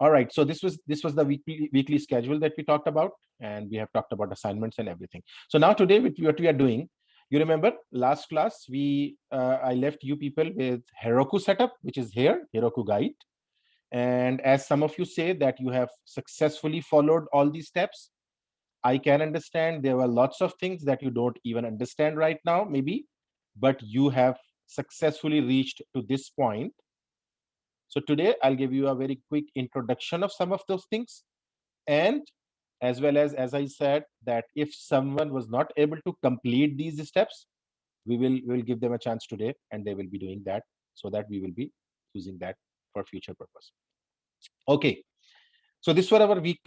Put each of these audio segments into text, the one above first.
All right. So this was the weekly schedule that we talked about, and we have talked about assignments and everything. So now today, what we are doing, you remember last class I left you people with Heroku setup, which is here, Heroku guide. And as some of you say that you have successfully followed all these steps, I can understand there were lots of things that you don't even understand right now, maybe, but you have successfully reached to this point. So today I'll give you a very quick introduction of some of those things. And as I said, that if someone was not able to complete these steps, we will give them a chance today and they will be doing that, so that we will be using that for future purpose. Okay. So this were our week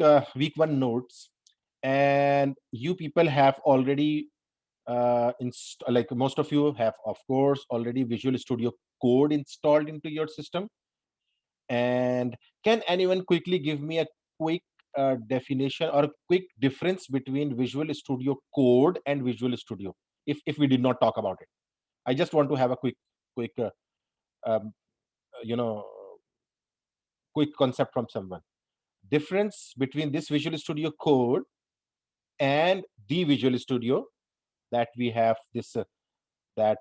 one notes, and you people have already like most of you have, of course, already Visual Studio Code installed into your system. And can anyone quickly give me a quick definition or a quick difference between Visual Studio Code and Visual Studio? If we did not talk about it, I just want to have a quick um, you know quick concept from someone. Difference between this Visual Studio Code and the Visual Studio that we have this that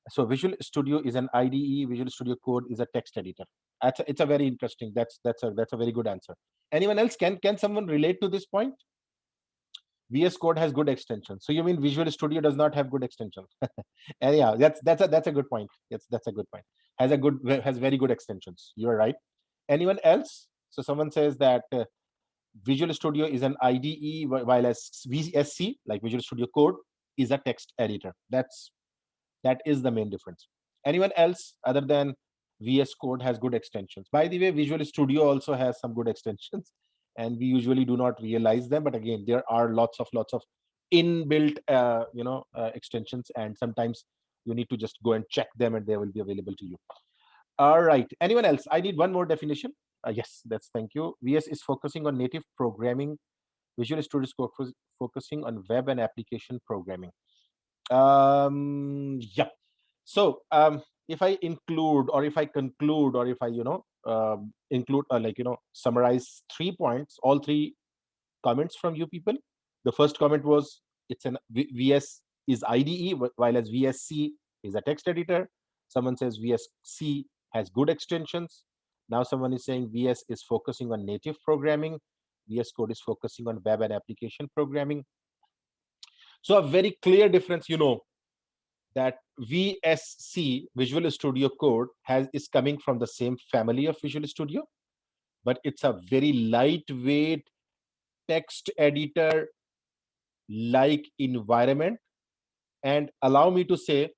so Visual Studio is an IDE, Visual Studio Code is a text editor. It's a very interesting, that's a very good answer. Anyone else, can someone relate to this point? VS Code has good extensions, so you mean Visual Studio does not have good extensions? And yeah, that's a good point. That's a good point. Has very good extensions, you're right. Anyone else? So someone says that Visual Studio is an IDE, while as VSC, like Visual Studio Code, is a text editor. That is the main difference. Anyone else other than VS Code has good extensions? By the way, Visual Studio also has some good extensions, and we usually do not realize them. But again, there are lots of inbuilt extensions, and sometimes you need to just go and check them, and they will be available to you. All right. Anyone else? I need one more definition. Yes, that's thank you. VS is focusing on native programming. Visual Studio is focusing on web and application programming. Yeah. So if I include, or if I conclude, or if I include, summarize 3 points, all three comments from you people. The first comment was it's an VS is IDE, while as VSC is a text editor. Someone says VSC has good extensions. Now someone is saying VS is focusing on native programming. VS Code is focusing on web and application programming. So a very clear difference, that VSC, Visual Studio Code, is coming from the same family of Visual Studio, but it's a very lightweight text editor like environment. And allow me to say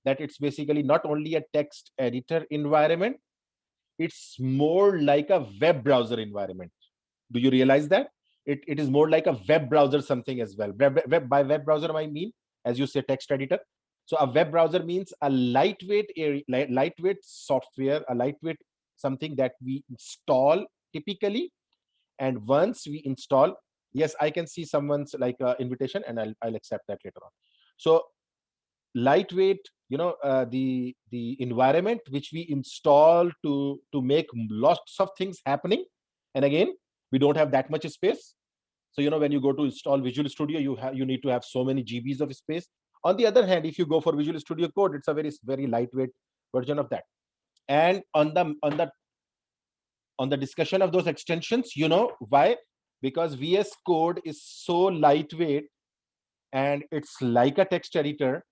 that it's basically not only a text editor environment, it's more like a web browser environment. Do you realize that? It is more like a web browser something as well. By web browser, I mean, as you say, text editor. So a web browser means a lightweight software, a lightweight something that we install typically. And once we install, yes, I can see someone's like invitation, and I'll accept that later on. So lightweight, the environment which we install to make lots of things happening. And again, we don't have that much space. So when you go to install Visual Studio, you need to have so many GBs of space. On the other hand, if you go for Visual Studio Code, it's a very lightweight version of that. And on the discussion of those extensions, why? Because VS Code is so lightweight, and it's like a text editor,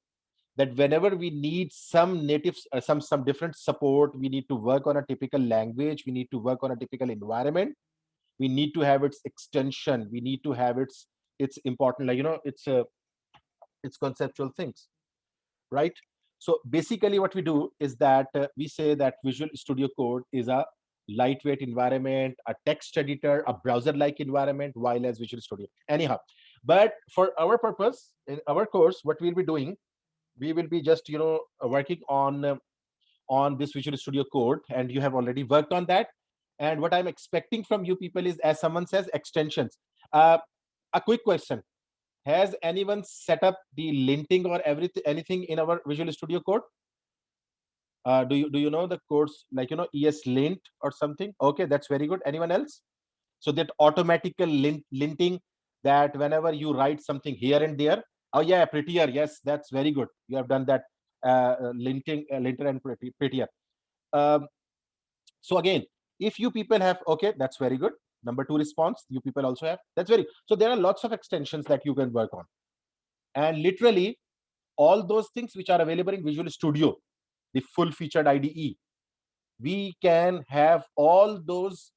that whenever we need some native some different support, we need to work on a typical language, we need to work on a typical environment, we need to have its extension, we need to have it's important, like it's conceptual things, right? So basically what we do is that we say that Visual Studio Code is a lightweight environment, a text editor, a browser like environment, while as Visual Studio, anyhow. But for our purpose in our course, what we'll be doing, we will be just working on this Visual Studio Code, and you have already worked on that. And what I'm expecting from you people is, as someone says, extensions. A quick question: has anyone set up the linting or anything in our Visual Studio Code? Do you know the codes like ESLint or something? Okay, that's very good. Anyone else? So that automatical linting, that whenever you write something here and there, oh yeah, prettier, yes, that's very good, you have done that. Linter and prettier. um, so again, if you people have, okay, that's very good. Number two response, you people also have, that's very, so there are lots of extensions that you can work on. And literally all those things which are available in Visual Studio, the full featured IDE, we can have all those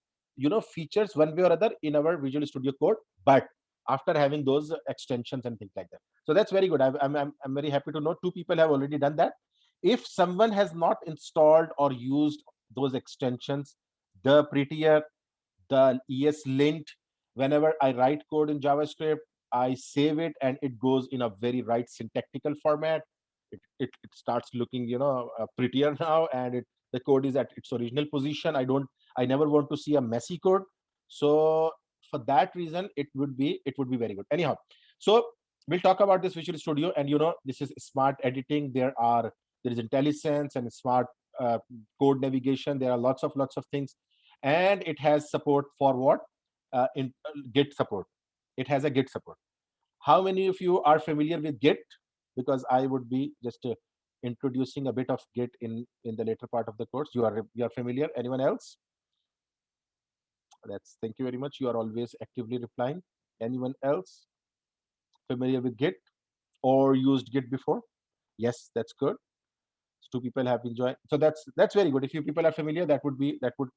features one way or other in our Visual Studio Code, but after having those extensions and things like that. So that's very good. I'm very happy to know two people have already done that. If someone has not installed or used those extensions, the prettier, the ESLint, whenever I write code in JavaScript, I save it and it goes in a very right syntactical format. It starts looking prettier now, and the code is at its original position. I never want to see a messy code. So for that reason, it would be very good. Anyhow, so we'll talk about this Visual Studio, and this is smart editing. There is IntelliSense and smart code navigation. There are lots of things, and it has support for what? In Git support. It has a Git support. How many of you are familiar with Git? Because I would be just introducing a bit of Git in the later part of the course. You are familiar? Anyone else? That's Thank you very much. You are always actively replying. Anyone else familiar with Git or used Git before? Yes, that's good. Two people have been joined. So that's very good. If you people are familiar, that would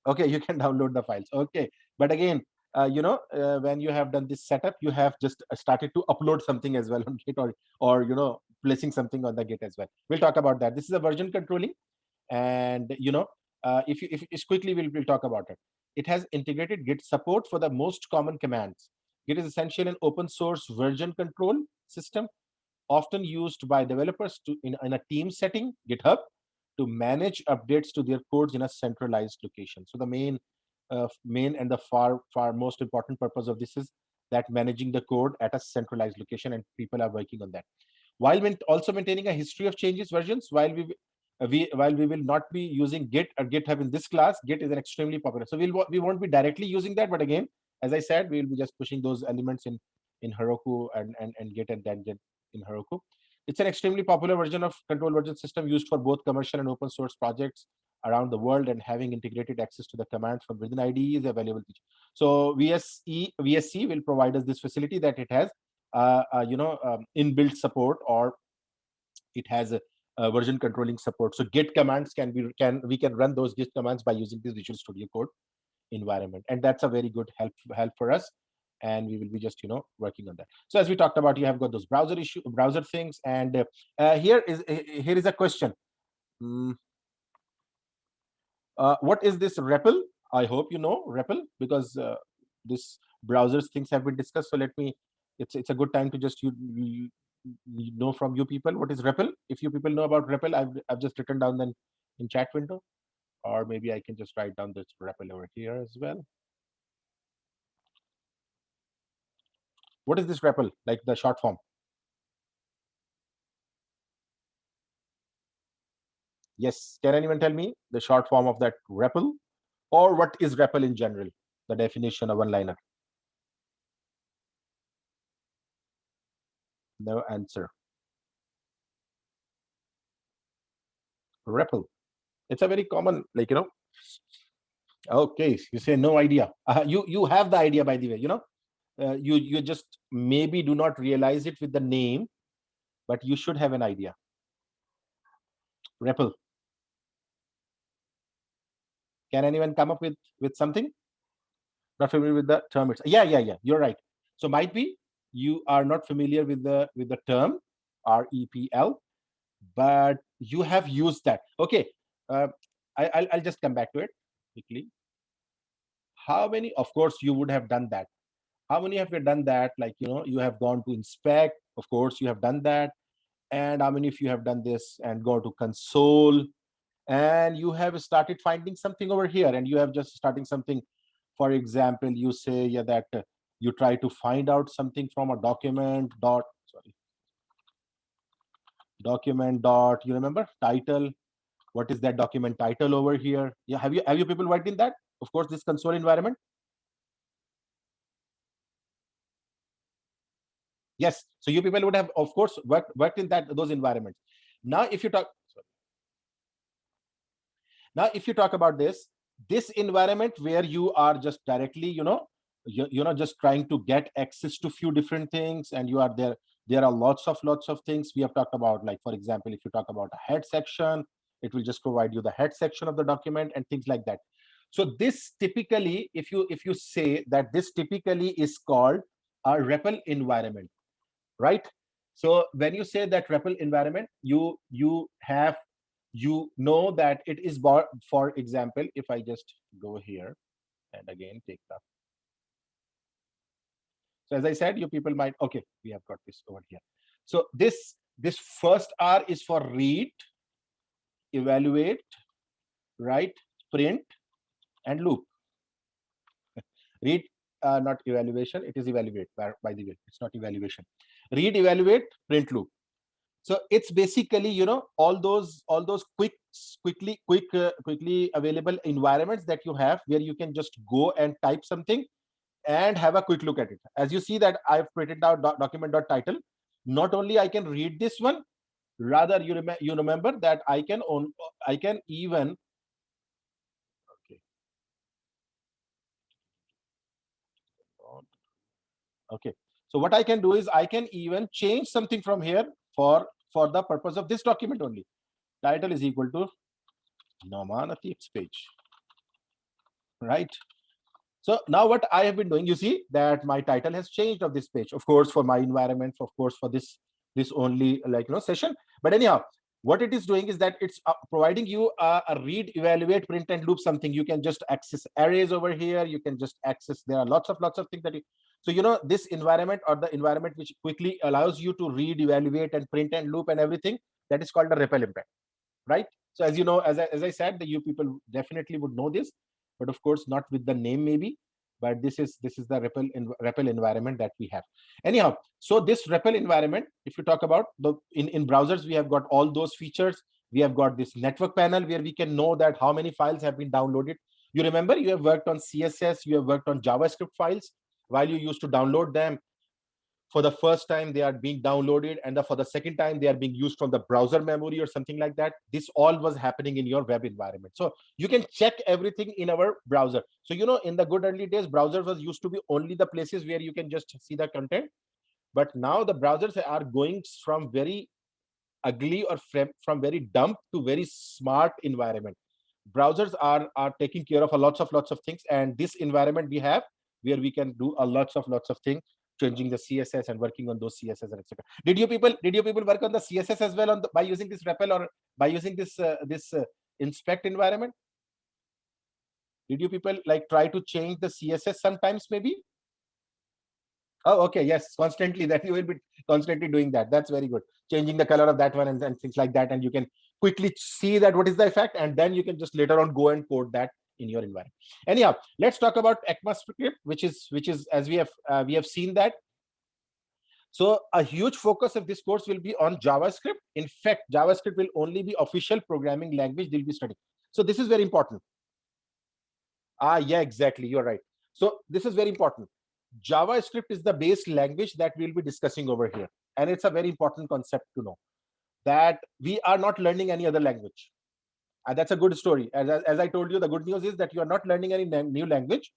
okay, you can download the files. Okay, but again, when you have done this setup, you have just started to upload something as well on Git, or placing something on the Git as well. We'll talk about that. This is a version controlling, and if it's quickly, we'll talk about it. It has integrated Git support for the most common commands. Git is essentially an open source version control system, often used by developers in a team setting, GitHub, to manage updates to their codes in a centralized location. So the main and the far most important purpose of this is that managing the code at a centralized location, and people are working on that. While also maintaining a history of changes versions, while we will not be using Git or GitHub in this class, Git is an extremely popular. So we won't be directly using that, but again, as I said, we will be just pushing those elements in Heroku and Git, and then Git in Heroku. It's an extremely popular version of control version system used for both commercial and open source projects around the world, and having integrated access to the commands from within IDE is a valuable feature. So VSC will provide us this facility that it has inbuilt support, or it has a version controlling support. So Git commands we can run those Git commands by using this Visual Studio Code environment, and that's a very good help for us. And we will be just working on that. So as we talked about, you have got those browser things, and here is a question. Mm, what is this REPL? I hope you know REPL, because this browsers things have been discussed. So let me. It's a good time to just you know from you people what is REPL. If you people know about REPL, I've just written down then in chat window, or maybe I can just write down this REPL over here as well. What is this REPL? Like the short form? Yes. Can anyone tell me the short form of that REPL, or what is REPL in general? The definition of one liner. No answer. REPL. It's a very common, Okay, you say no idea. You have the idea, by the way. You just maybe do not realize it with the name, but you should have an idea. REPL. Can anyone come up with something? Not familiar with the term? Yeah. You're right. So might be you are not familiar with the term REPL, but you have used that. Okay, uh, I'll just come back to it quickly. How many? Of course, you would have done that. How many have you done that? Like you have gone to inspect. Of course, you have done that. And how many of you have done this and go to console, and you have started finding something over here, and you have just starting something. For example, you say, yeah, that you try to find out something from a document document dot, you remember title. What is that document title over here? Yeah, have you people worked in that? Of course, this console environment. Yes, so you people would have, of course, worked in those environments. Now if you talk Now if you talk about this environment where you are just directly, just trying to get access to few different things, and you are there are lots of things we have talked about. Like, for example, if you talk about a head section, it will just provide you the head section of the document and things like that. So this typically, if you say that, this typically is called a REPL environment, right? So when you say that REPL environment, you know that it is, for example, if I just go here and again take that. So as I said, you people might, okay, we have got this over here. So this first R is for read, evaluate, write, print, and loop. Read, not evaluation, it is evaluate, by the way, it's not evaluation. Read, evaluate, print, loop. So it's basically, all those quickly available environments that you have, where you can just go and type something and have a quick look at it. As you see that I've printed out document.title. Not only I can read this one, rather you remember that I can even, okay, okay. So what I can do is I can even change something from here for the purpose of this document only. Title is equal to Nauman Atiq's page, right? So now what I have been doing, you see that my title has changed of this page, of course, for my environment, of course, for this only, like, session. But anyhow, what it is doing is that it's providing you a read, evaluate, print, and loop something. You can just access arrays over here. You can just access, there are lots of things that you, so this environment, or the environment which quickly allows you to read, evaluate, and print and loop and everything, that is called a REPL impact, right? So as you know, as I said, that you people definitely would know this, but of course not with the name maybe. But this is the REPL environment that we have. Anyhow, so this REPL environment, if you talk about in browsers, we have got all those features. We have got this network panel where we can know that how many files have been downloaded. You remember, you have worked on CSS, you have worked on JavaScript files. While you used to download them, for the first time they are being downloaded, and for the second time they are being used from the browser memory or something like that. This all was happening in your web environment, so you can check everything in our browser. So in the good early days, browsers was used to be only the places where you can just see the content. But now the browsers are going from very ugly, or from very dumb to very smart environment. Browsers are taking care of lots of things, and this environment we have, where we can do a lots of things, changing the CSS and working on those CSS and etc. Did you people work on the CSS as well by using this REPL, or by using this inspect environment? Did you people like try to change the CSS sometimes maybe? Oh, okay. Yes, constantly. That you will be constantly doing that. That's very good. Changing the color of that one, and things like that, and you can quickly see that what is the effect, and then you can just later on go and code that in your environment. Anyhow, let's talk about ECMAScript, which is as we have seen that. So a huge focus of this course will be on JavaScript. In fact, JavaScript will only be official programming language they'll be studying. So this is very important. Yeah, exactly. You're right. So this is very important. JavaScript is the base language that we'll be discussing over here. And it's a very important concept to know that we are not learning any other language. And that's a good story. As I told you, the good news is that you are not learning any new language.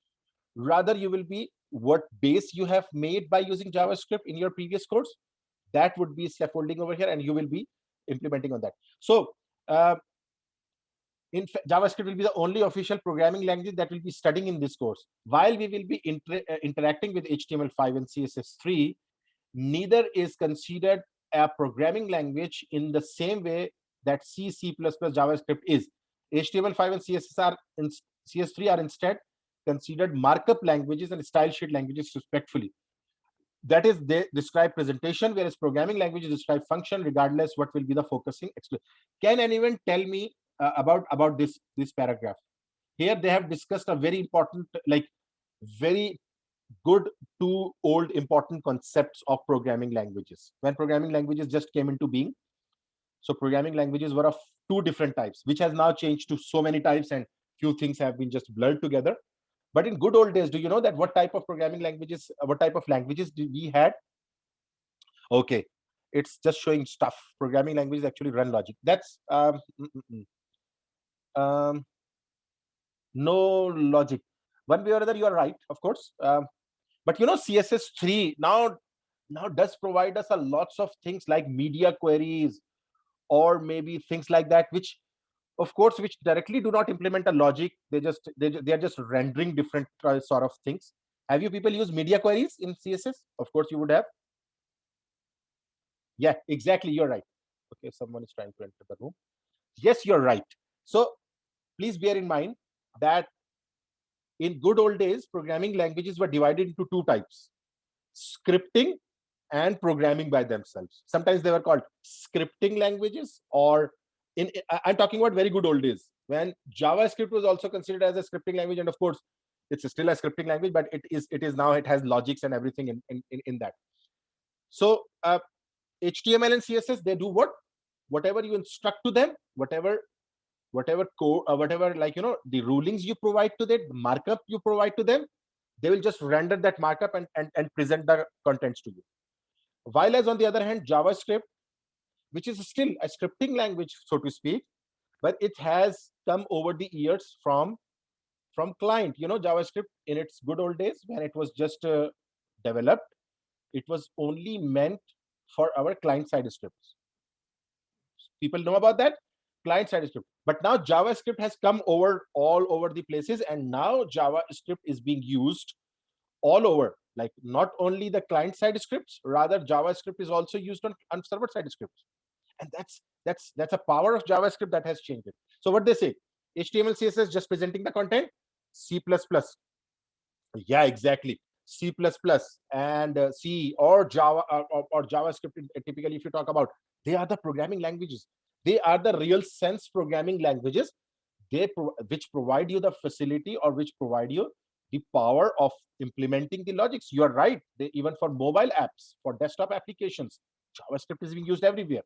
Rather, you will be what base you have made by using JavaScript in your previous course. That would be scaffolding over here, and you will be implementing on that. So in fact, JavaScript will be the only official programming language that we'll be studying in this course. While we will be interacting with HTML5 and CSS3, neither is considered a programming language in the same way that C++, JavaScript is. HTML5 and CS3 are instead considered markup languages and style sheet languages respectfully. That is, they describe presentation, whereas programming languages describe function, regardless what will be the focusing. Can anyone tell me about this paragraph? Here they have discussed a very important, like very good two old important concepts of programming languages when programming languages just came into being. So programming languages were of two different types, which has now changed to so many types, and few things have been just blurred together. But in good old days, do you know that what type of programming languages, what type of languages did we had? Okay, it's just showing stuff. Programming languages actually run logic. That's um, no logic. One way or other, you are right, of course. But CSS3 now does provide us a lots of things like media queries, or maybe things like that, which of course which directly do not implement a logic. They are just rendering different sort of things. Have you people used media queries in CSS? Of course you would have. Yeah, exactly, you're right. Okay, someone is trying to enter the room. Yes, you're right. So please bear in mind that in good old days, programming languages were divided into two types: scripting and programming by themselves. Sometimes they were called scripting languages, or I'm talking about very good old days when JavaScript was also considered as a scripting language, and of course it's still a scripting language, but it is now, it has logics and everything in that. So HTML and CSS, they do whatever you instruct to them, whatever code, whatever, like the rulings you provide to them, the markup you provide to them, they will just render that markup and present the contents to you. While as on the other hand, JavaScript, which is still a scripting language, so to speak, but it has come over the years from client. JavaScript in its good old days, when it was just developed, it was only meant for our client side scripts. People know about that, client side script. But now JavaScript has come over all over the places, and now JavaScript is being used all over, like not only the client side scripts, rather JavaScript is also used on server side scripts. And that's a power of JavaScript that has changed it. So what they say, HTML, CSS just presenting the content, C++, yeah, exactly, C++ and C or Java, or JavaScript. Typically, if you talk about, they are the programming languages. They are the real sense programming languages. Which provide you the facility, or which provide you the power of implementing the logics. You are right. Even for mobile apps, for desktop applications, JavaScript is being used everywhere.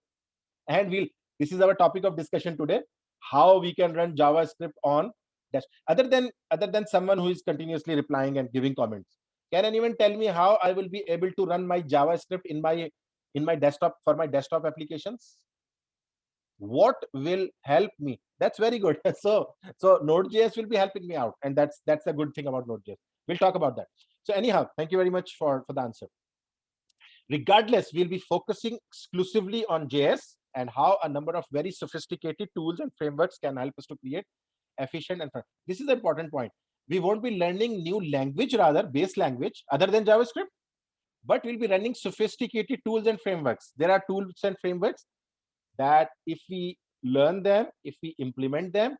And this is our topic of discussion today: how we can run JavaScript on dash. Other than someone who is continuously replying and giving comments, can anyone tell me how I will be able to run my JavaScript in my desktop, for my desktop applications? What will help me? That's very good. So Node.js will be helping me out, and that's a good thing about Node.js. We'll talk about that. So anyhow, thank you very much for the answer. Regardless, we'll be focusing exclusively on JS and how a number of very sophisticated tools and frameworks can help us to create efficient and this is the important point. We won't be learning new language, rather base language other than JavaScript, but we'll be running sophisticated tools and frameworks. There are tools and frameworks that if we learn them, if we implement them,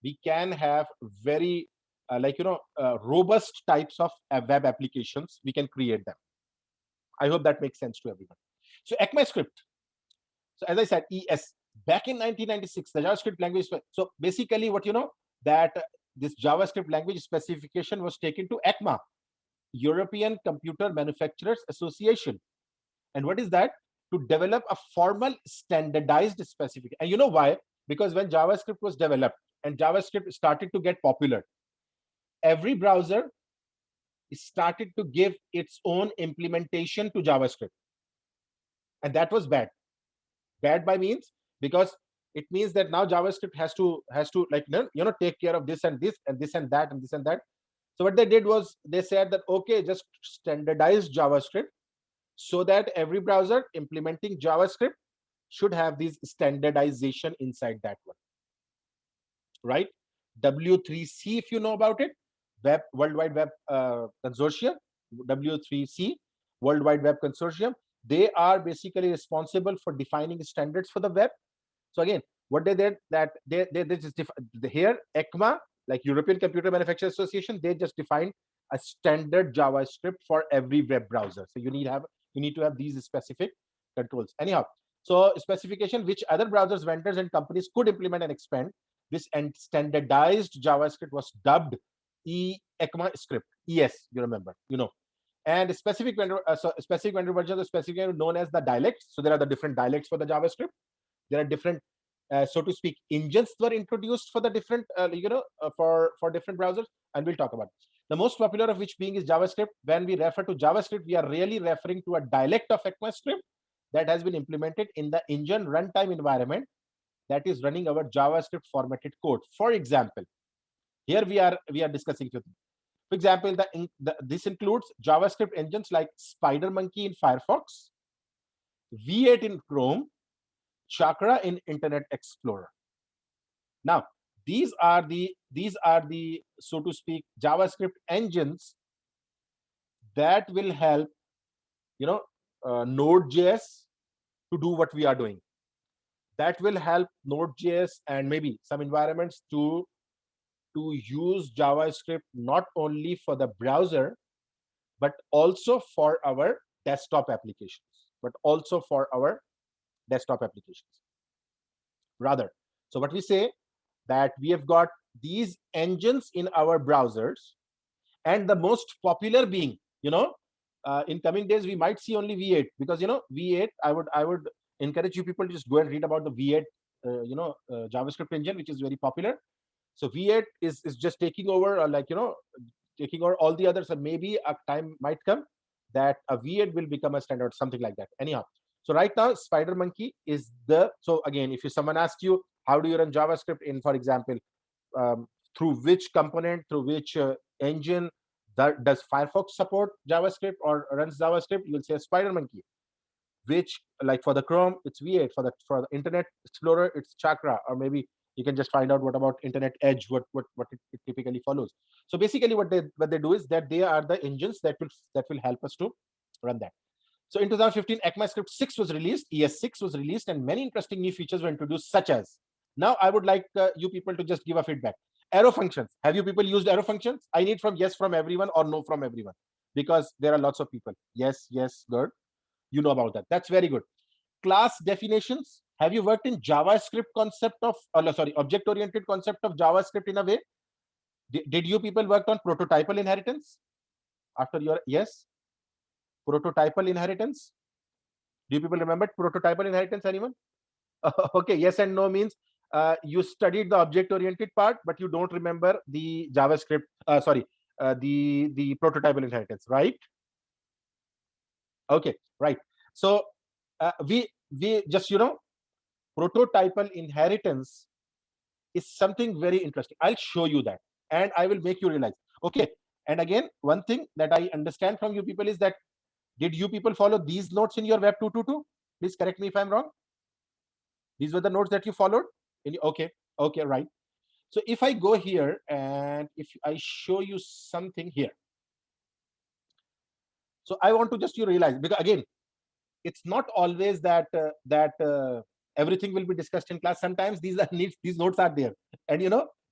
we can have very robust types of web applications. We can create them. I hope that makes sense to everyone. So ECMAScript. So as I said, ES, back in 1996, the JavaScript language. So basically what that this JavaScript language specification was taken to ECMA, European Computer Manufacturers Association. And what is that? To develop a formal standardized specification. And you know why? Because when JavaScript was developed and JavaScript started to get popular, every browser started to give its own implementation to JavaScript. And that was bad. Bad by means, because it means that now JavaScript has to like take care of this and this and this and that and this and that. So what they did was they said that, okay, just standardize JavaScript so that every browser implementing JavaScript should have these standardization inside that one, right? W3C, if you know about it, World Wide Web Consortium, W3C, World Wide Web Consortium, they are basically responsible for defining standards for the web. So again, what they did, that they just here ECMA, like European Computer Manufacturers Association, they just defined a standard JavaScript for every web browser. So you need to have these specific controls. Anyhow, so specification which other browsers, vendors, and companies could implement and expand. This and standardized JavaScript was dubbed ECMAScript. ES, you remember, and specific vendor versions of specific vendor known as the dialects. So there are the different dialects for the JavaScript. There are different, so to speak, engines were introduced for the different, for different browsers, and we'll talk about it. The most popular of which being is JavaScript. When we refer to JavaScript, we are really referring to a dialect of ECMAScript that has been implemented in the engine runtime environment that is running our JavaScript formatted code. For example, here we are discussing with. For example, this includes JavaScript engines like SpiderMonkey in Firefox, V8 in Chrome, Chakra in Internet Explorer. Now, these are the so to speak JavaScript engines that will help Node.js to do what we are doing. That will help Node.js and maybe some environments to use JavaScript not only for the browser, but also for our desktop applications. Rather, so what we say that we have got these engines in our browsers, and the most popular being, in coming days we might see only V8, because V8, I would encourage you people to just go and read about the V8 JavaScript engine, which is very popular. So V8 is just taking over, taking over all the others, and maybe a time might come that a V8 will become a standard, something like that. Anyhow, so right now SpiderMonkey is so again, if someone asks you how do you run JavaScript in, for example, through which component, through which engine does Firefox support JavaScript or runs JavaScript, you will say SpiderMonkey. Which, like for the Chrome, it's V8. For the Internet Explorer, it's Chakra, or maybe you can just find out what about Internet Edge, what it typically follows. So basically, what they do is that they are the engines that will help us to run that. So in 2015, ECMAScript 6 was released, ES6 was released, and many interesting new features were introduced, such as, now I would like you people to just give a feedback. Arrow functions. Have you people used arrow functions? I need from yes from everyone or no from everyone, because there are lots of people. Yes, good. You know about that. That's very good. Class definitions. Have you worked in JavaScript concept of, object-oriented concept of JavaScript in a way? Did you people work on prototypal inheritance after your, yes? Prototypal inheritance. Do you people remember prototypal inheritance, anyone? Okay, yes and no means you studied the object-oriented part, but you don't remember the JavaScript, the prototypal inheritance, right? Okay, right. So we just, prototypal inheritance is something very interesting. I'll show you that, and I will make you realize. Okay, and again, one thing that I understand from you people is that, did you people follow these notes in your Web 222? Please correct me if I'm wrong. These were the notes that you followed? Okay, right. So if I go here and if I show you something here, so I want to just you realize, because again, it's not always that everything will be discussed in class. Sometimes these notes are there, and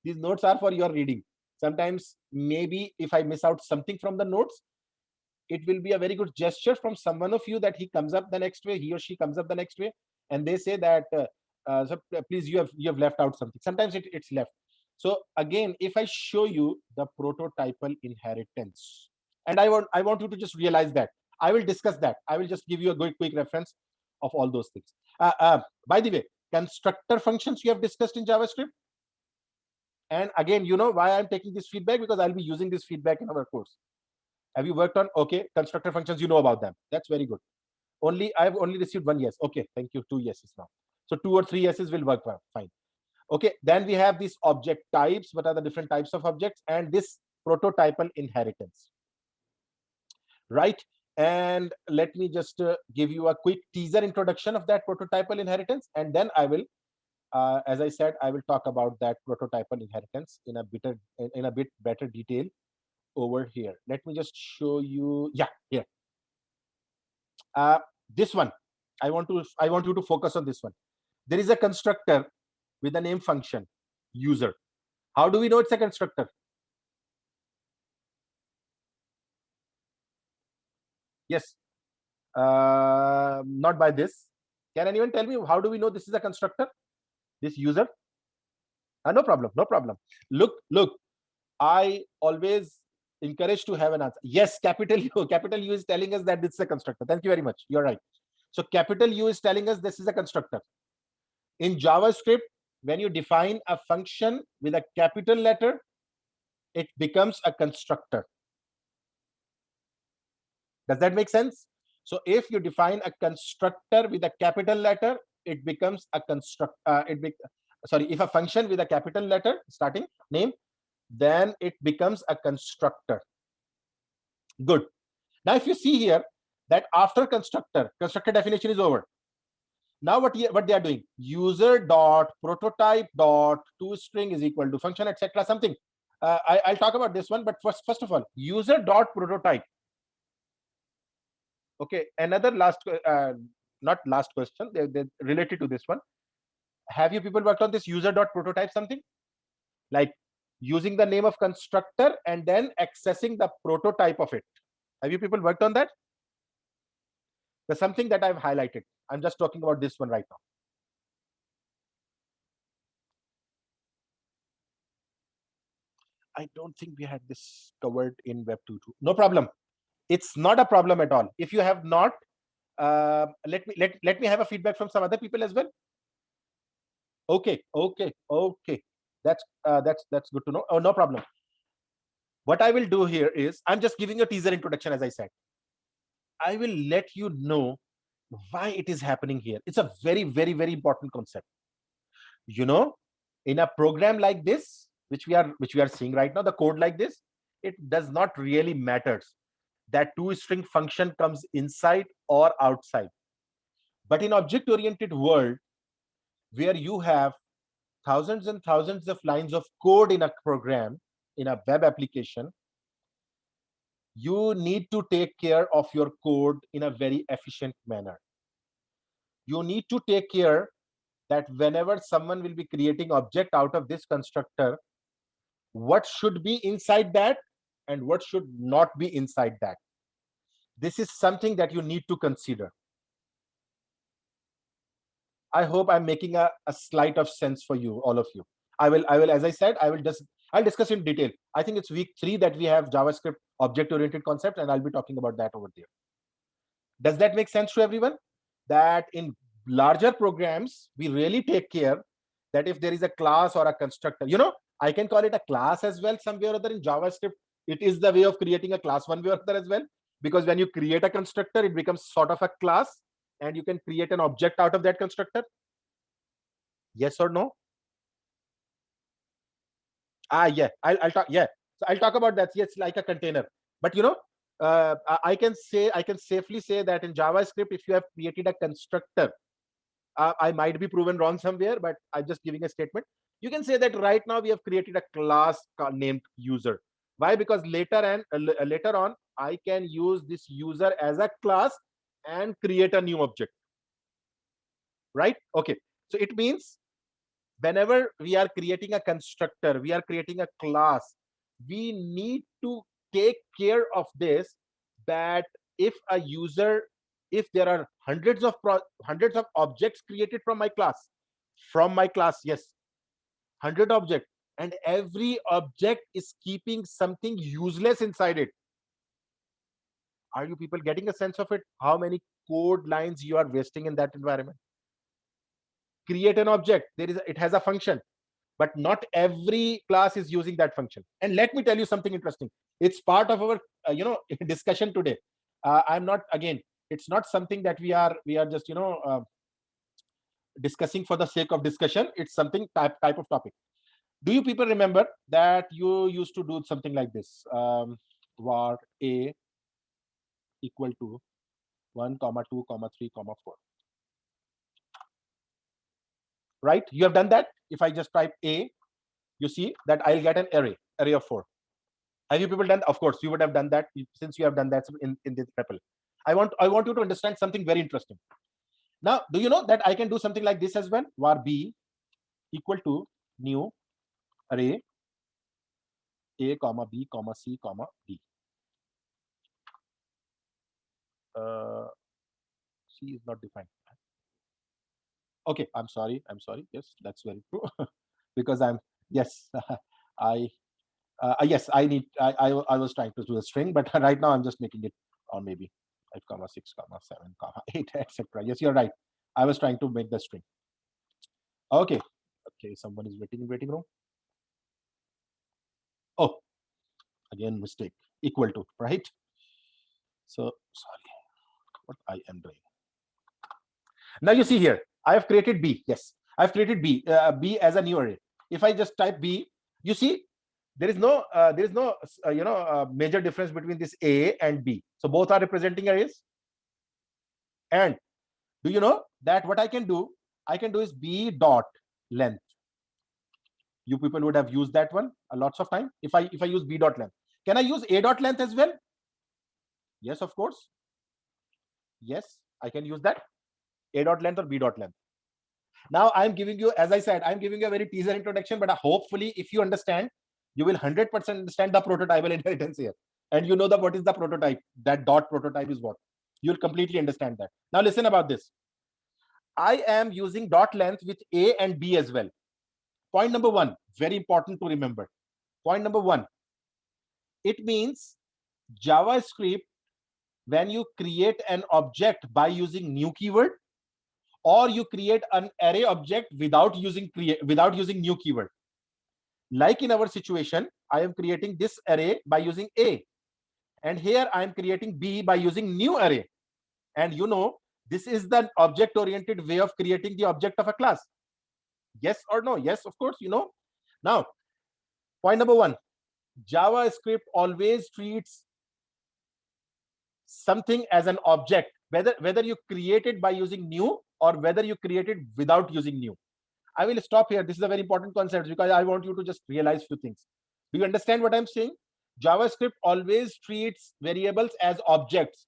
these notes are for your reading. Sometimes maybe if I miss out something from the notes, it will be a very good gesture from someone of you that he comes up the next way, he or she comes up the next way, and they say that so please, you have left out something. Sometimes it's left. So again, if I show you the prototypal inheritance, and I want you to just realize that I will discuss that. I will just give you a quick reference of all those things. By the way, constructor functions you have discussed in JavaScript. And again, you know why I'm taking this feedback, because I'll be using this feedback in our course. Have you worked on, okay, constructor functions? You know about them. That's very good. I've only received one yes. Okay, thank you. 2 yeses now. So 2 or 3 yeses will work well. Fine. Okay, then we have these object types. What are the different types of objects? And this prototypal inheritance. Right? And let me just give you a quick teaser introduction of that prototypal inheritance. And then I will, as I said, I will talk about that prototypal inheritance in a bit better detail over here. Let me just show you. Yeah, here. This one, I want you to focus on this one. There is a constructor with the name function user. How do we know it's a constructor? Yes, not by this. Can anyone tell me how do we know this is a constructor? This user? No problem. Look. I always encourage to have an answer. Yes, capital U is telling us that this is a constructor. Thank you very much. You're right. So capital U is telling us this is a constructor. In JavaScript, when you define a function with a capital letter, it becomes a constructor. Does that make sense? So if you define a constructor with a capital letter, it becomes a construct. If a function with a capital letter starting name, then it becomes a constructor. Good. Now, if you see here that after constructor definition is over. Now what they are doing? User dot prototype dot toString is equal to function, etc. Something. I'll talk about this one, but first of all, user dot prototype. Okay, another not last question, they're related to this one. Have you people worked on this user dot prototype something? Like using the name of constructor and then accessing the prototype of it. Have you people worked on that? There's something that I've highlighted. I'm just talking about this one right now. I don't think we had this covered in Web 2.2. No problem. It's not a problem at all. If you have not, let me have a feedback from some other people as well. Okay. That's good to know. Oh, no problem. What I will do here is I'm just giving a teaser introduction, as I said. I will let you know why it is happening here. It's a very, very, very important concept. You know, in a program like this, which we are seeing right now, the code like this, it does not really matters that toString function comes inside or outside. But in object-oriented world, where you have thousands and thousands of lines of code in a program, in a web application, you need to take care of your code in a very efficient manner. You need to take care that whenever someone will be creating object out of this constructor, what should be inside that and what should not be inside that. This is something that you need to consider. I hope I'm making a slight of sense for you, all of you. I will, as I said, I'll discuss in detail. I think it's week 3 that we have JavaScript object-oriented concept, and I'll be talking about that over there. Does that make sense to everyone? That in larger programs, we really take care that if there is a class or a constructor, I can call it a class as well somewhere or other in JavaScript. It is the way of creating a class one way or other as well, because when you create a constructor, it becomes sort of a class, and you can create an object out of that constructor. Yes or no? Yeah, I'll talk. Yeah, so I'll talk about that. Yes, like a container. But I can safely say that in JavaScript, if you have created a constructor, I might be proven wrong somewhere, but I'm just giving a statement. You can say that right now we have created a class named user. Why? Because later on, I can use this user as a class and create a new object. Right? Okay. So it means whenever we are creating a constructor, we are creating a class, we need to take care of this, that if there are hundreds of objects created from my class, yes, 100 objects, and every object is keeping something useless inside it. Are you people getting a sense of it? How many code lines you are wasting in that environment? Create an object, it has a function, but not every class is using that function. And let me tell you something interesting. It's part of our discussion today. It's not something that we are just discussing for the sake of discussion. It's something type of topic. Do you people remember that you used to do something like this? Var a equal to 1, 2, 3, 4. Right? You have done that. If I just type a, you see that I'll get an array of 4. Have you people done? Of course, you would have done that, since you have done that in this REPL. I want you to understand something very interesting. Now, do you know that I can do something like this as well? Var b equal to new array a, comma b, comma c, comma d. C is not defined. Okay, I'm sorry. Yes, that's very true. Because yes, I was trying to do a string, but right now I'm just making it on maybe 5, 6, 7, 8, etc. Yes, you're right. I was trying to make the string. Okay. Okay, someone is waiting in waiting room. Oh, again mistake. Equal to, right? So sorry, what I am doing. Now you see here, I have created B. Yes, I've created B as a new array. If I just type B, you see there is no major difference between this A and B. So both are representing arrays. And do you know that what I can do? I can do is B dot length. You people would have used that one a lots of time. If I use B dot length, can I use A dot length as well? Yes, of course. Yes, I can use that. A dot length or B dot length. Now I'm giving you, as I said, I'm giving you a very teaser introduction, but hopefully if you understand, you will 100% understand the prototypal inheritance here. And you know what is the prototype. That dot prototype is what. You'll completely understand that. Now listen about this. I am using dot length with A and B as well. Point number one, very important to remember. Point number one, it means JavaScript, when you create an object by using new keyword, or you create an array object without using new keyword. Like in our situation, I am creating this array by using A, and here I am creating B by using new array. And you know, this is the object oriented way of creating the object of a class. Yes or no? Yes, of course, you know. Now, point number one, JavaScript always treats something as an object, whether you create it by using new or whether you create it without using new. I will stop here. This is a very important concept because I want you to just realize few things. Do you understand what I'm saying? JavaScript always treats variables as objects,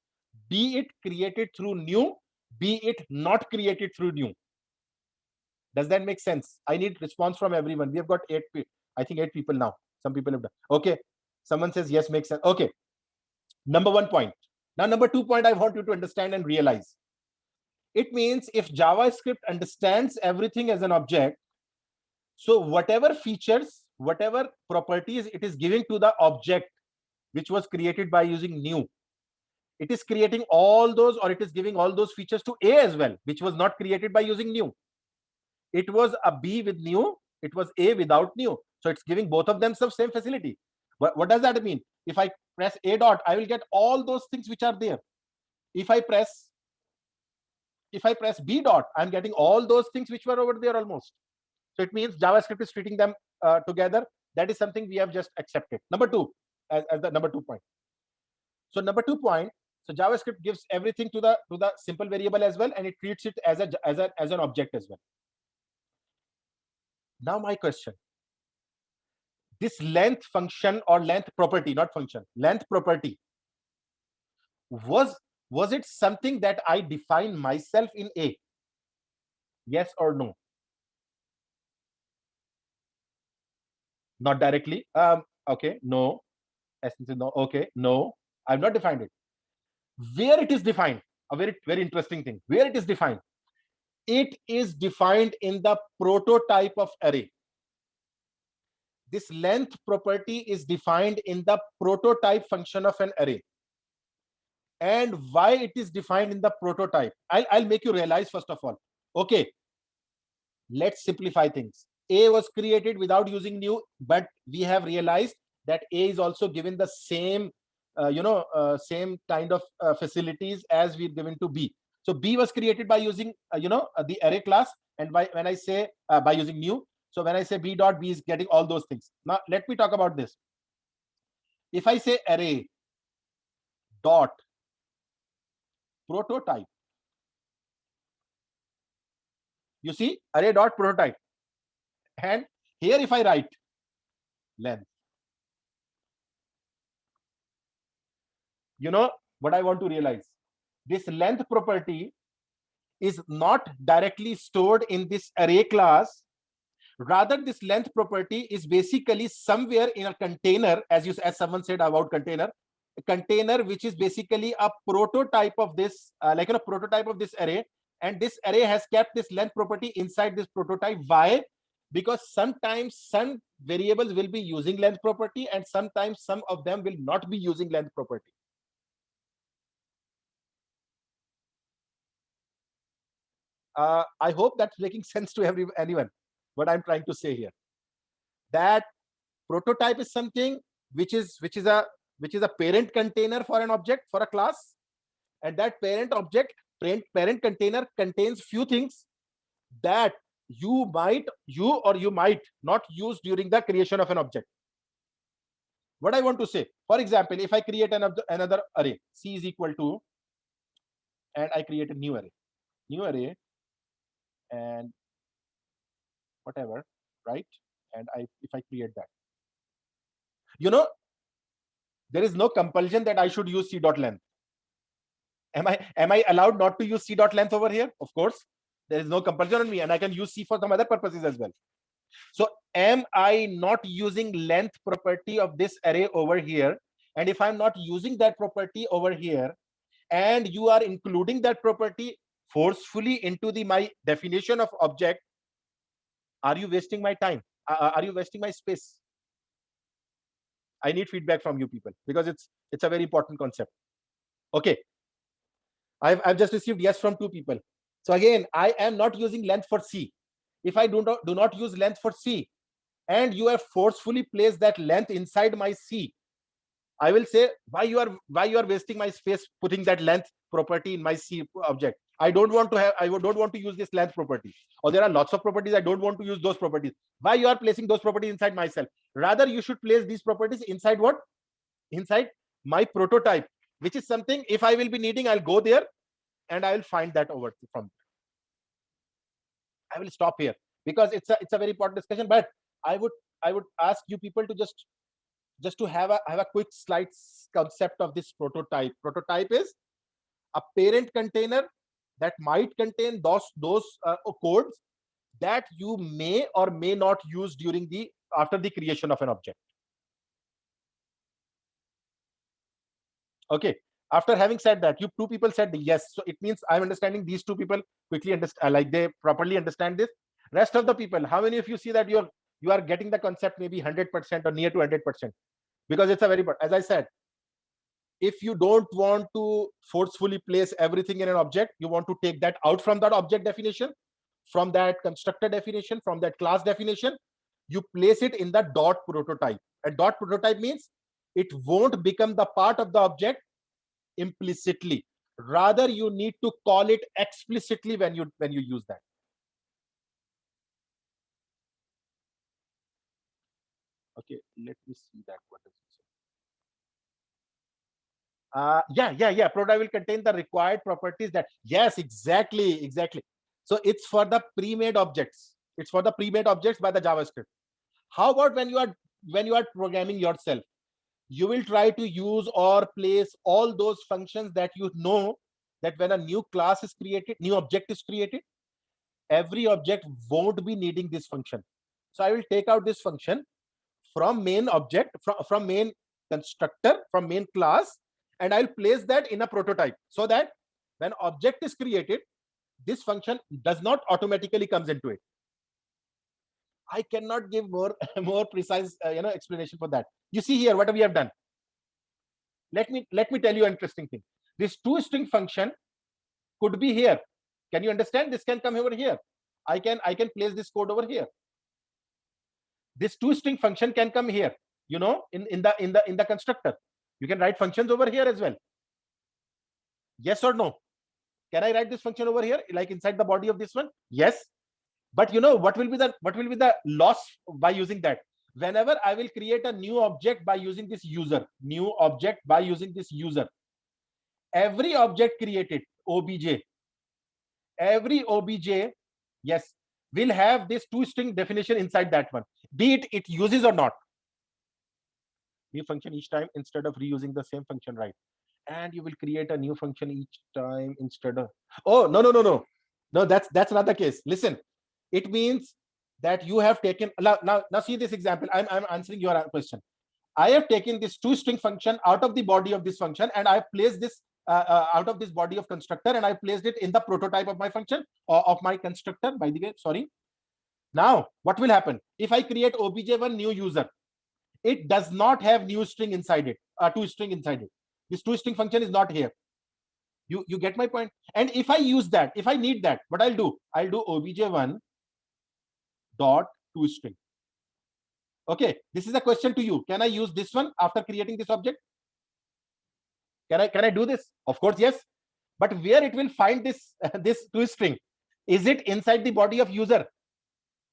be it created through new, be it not created through new. Does that make sense? I need response from everyone. We have got I think 8 people now. Some people have done. Okay. Someone says yes, makes sense. Okay. Number 1 point. Now, number 2 point, I want you to understand and realize. It means if JavaScript understands everything as an object, so whatever features, whatever properties it is giving to the object which was created by using new, it is creating all those, or it is giving all those features to A as well, which was not created by using new. It was a B with new, it was A without new. So it's giving both of them some same facility. What does that mean? If I press A dot, I will get all those things which are there. If I press B dot, I'm getting all those things which were over there almost. So it means JavaScript is treating them together. That is something we have just accepted. Number 2, as the number 2 point. So number 2 point, so JavaScript gives everything to the simple variable as well, and it treats it as an object as well. Now my question: this length function or length property, not function, length property, was it something that I define myself in A? Yes or no? Not directly. Okay, no. No. Okay, no. I've not defined it. Where it is defined, a very, very interesting thing. Where it is defined, it is defined in the prototype of array. This length property is defined in the prototype function of an array. And why it is defined in the prototype, I'll make you realize first of all. Okay, let's simplify things. A was created without using new, but we have realized that A is also given the same same kind of facilities as we're given to B. So B was created by using the array class, and when I say by using new, so when I say B dot, B is getting all those things. Now let me talk about this. If I say array dot prototype, you see array dot prototype, and here if I write length, you know what I want to realize? This length property is not directly stored in this array class. Rather, this length property is basically somewhere in a container, as someone said about container, a container which is basically a prototype of this, like a prototype of this array. And this array has kept this length property inside this prototype. Why? Because sometimes some variables will be using length property, and sometimes some of them will not be using length property. I hope that's making sense to anyone. What I'm trying to say here, that prototype is something which is a parent container for an object, for a class, and that parent container contains few things that you might not use during the creation of an object. What I want to say, for example, if I create another array, C is equal to, and I create a new array, and whatever, right? And if I create that, you know, there is no compulsion that I should use C dot length. Am I allowed not to use C dot length over here? Of course, there is no compulsion on me, and I can use C for some other purposes as well. So am I not using length property of this array over here? And if I'm not using that property over here, and you are including that property forcefully into my definition of object, are you wasting my time? Are you wasting my space? I need feedback from you people, because it's a very important concept. Okay, I've just received yes from 2 people. So again, I am not using length for C. If I do not use length for C, and you have forcefully placed that length inside my C, I will say, why you are wasting my space putting that length property in my C object. I don't want to use this length property, or there are lots of properties I don't want to use those properties. Why you are placing those properties inside myself? Rather, you should place these properties inside what? Inside my prototype, which is something, if I will be needing, I'll go there and I will find that over from there. I will stop here, because it's a very important discussion, but I would ask you people to just to have a quick slide concept of this prototype. Prototype is a parent container that might contain those codes that you may or may not use after the creation of an object. Okay. After having said that, you 2 people said yes, so it means I'm understanding these 2 people quickly understand, like they properly understand this. Rest of the people, how many of you see that you are getting the concept maybe 100% or near to 100%? Because it's a very, as I said, if you don't want to forcefully place everything in an object, you want to take that out from that object definition, from that constructor definition, from that class definition, you place it in the dot prototype. And dot prototype means it won't become the part of the object implicitly. Rather, you need to call it explicitly when you use that. Okay, let me see that. What does it say? Yeah. Prototype will contain the required properties that, yes, exactly. So it's for the pre-made objects. It's for the pre-made objects by the JavaScript. How about when you are programming yourself? You will try to use or place all those functions that you know that when a new class is created, new object is created, every object won't be needing this function. So I will take out this function from main object, from main constructor, from main class, and I'll place that in a prototype, so that when object is created, this function does not automatically comes into it. I cannot give more precise explanation for that. You see here what we have done. Let me tell you an interesting thing. This toString function could be here. Can you understand? This can come over here. I can place this code over here. This toString function can come here. In the constructor, you can write functions over here as well. Yes or no? Can I write this function over here, like inside the body of this one? Yes. But what will be the loss by using that? Whenever I will create a new object by using this user, every object created, obj, every obj, yes, will have this toString definition inside that one, be it uses or not. New function each time instead of reusing the same function, right? And you will create a new function each time instead of, oh, no, that's not the case. Listen, it means that you have taken, now see this example. I'm answering your question. I have taken this toString function out of the body of this function, and I have placed this out of this body of constructor, and I placed it in the prototype of my function, or of my constructor, by the way, sorry. Now, what will happen? If I create obj1 new user, it does not have new string inside it, toString inside it. This toString function is not here. You get my point? And if I use that, if I need that, what I'll do obj1 dot toString. Okay, this is a question to you. Can I use this one after creating this object? Can I do this? Of course, yes. But where it will find this this toString? Is it inside the body of user?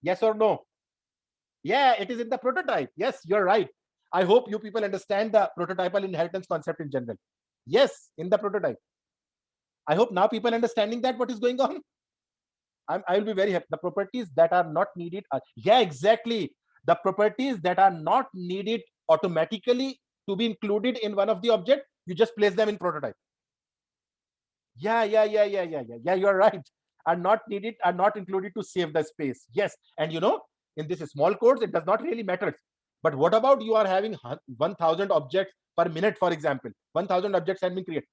Yes or no? Yeah, it is in the prototype. Yes, you're right. I hope you people understand the prototypal inheritance concept in general. Yes, in the prototype. I hope now people understanding that what is going on. I will be very happy. The properties that are not needed are, yeah, exactly. The properties that are not needed automatically to be included in one of the object, you just place them in prototype. Yeah, you're right. Are not needed, are not included to save the space. Yes, and in this small codes, it does not really matter. But what about you are having 1000 objects per minute, for example? 1000 objects have been created.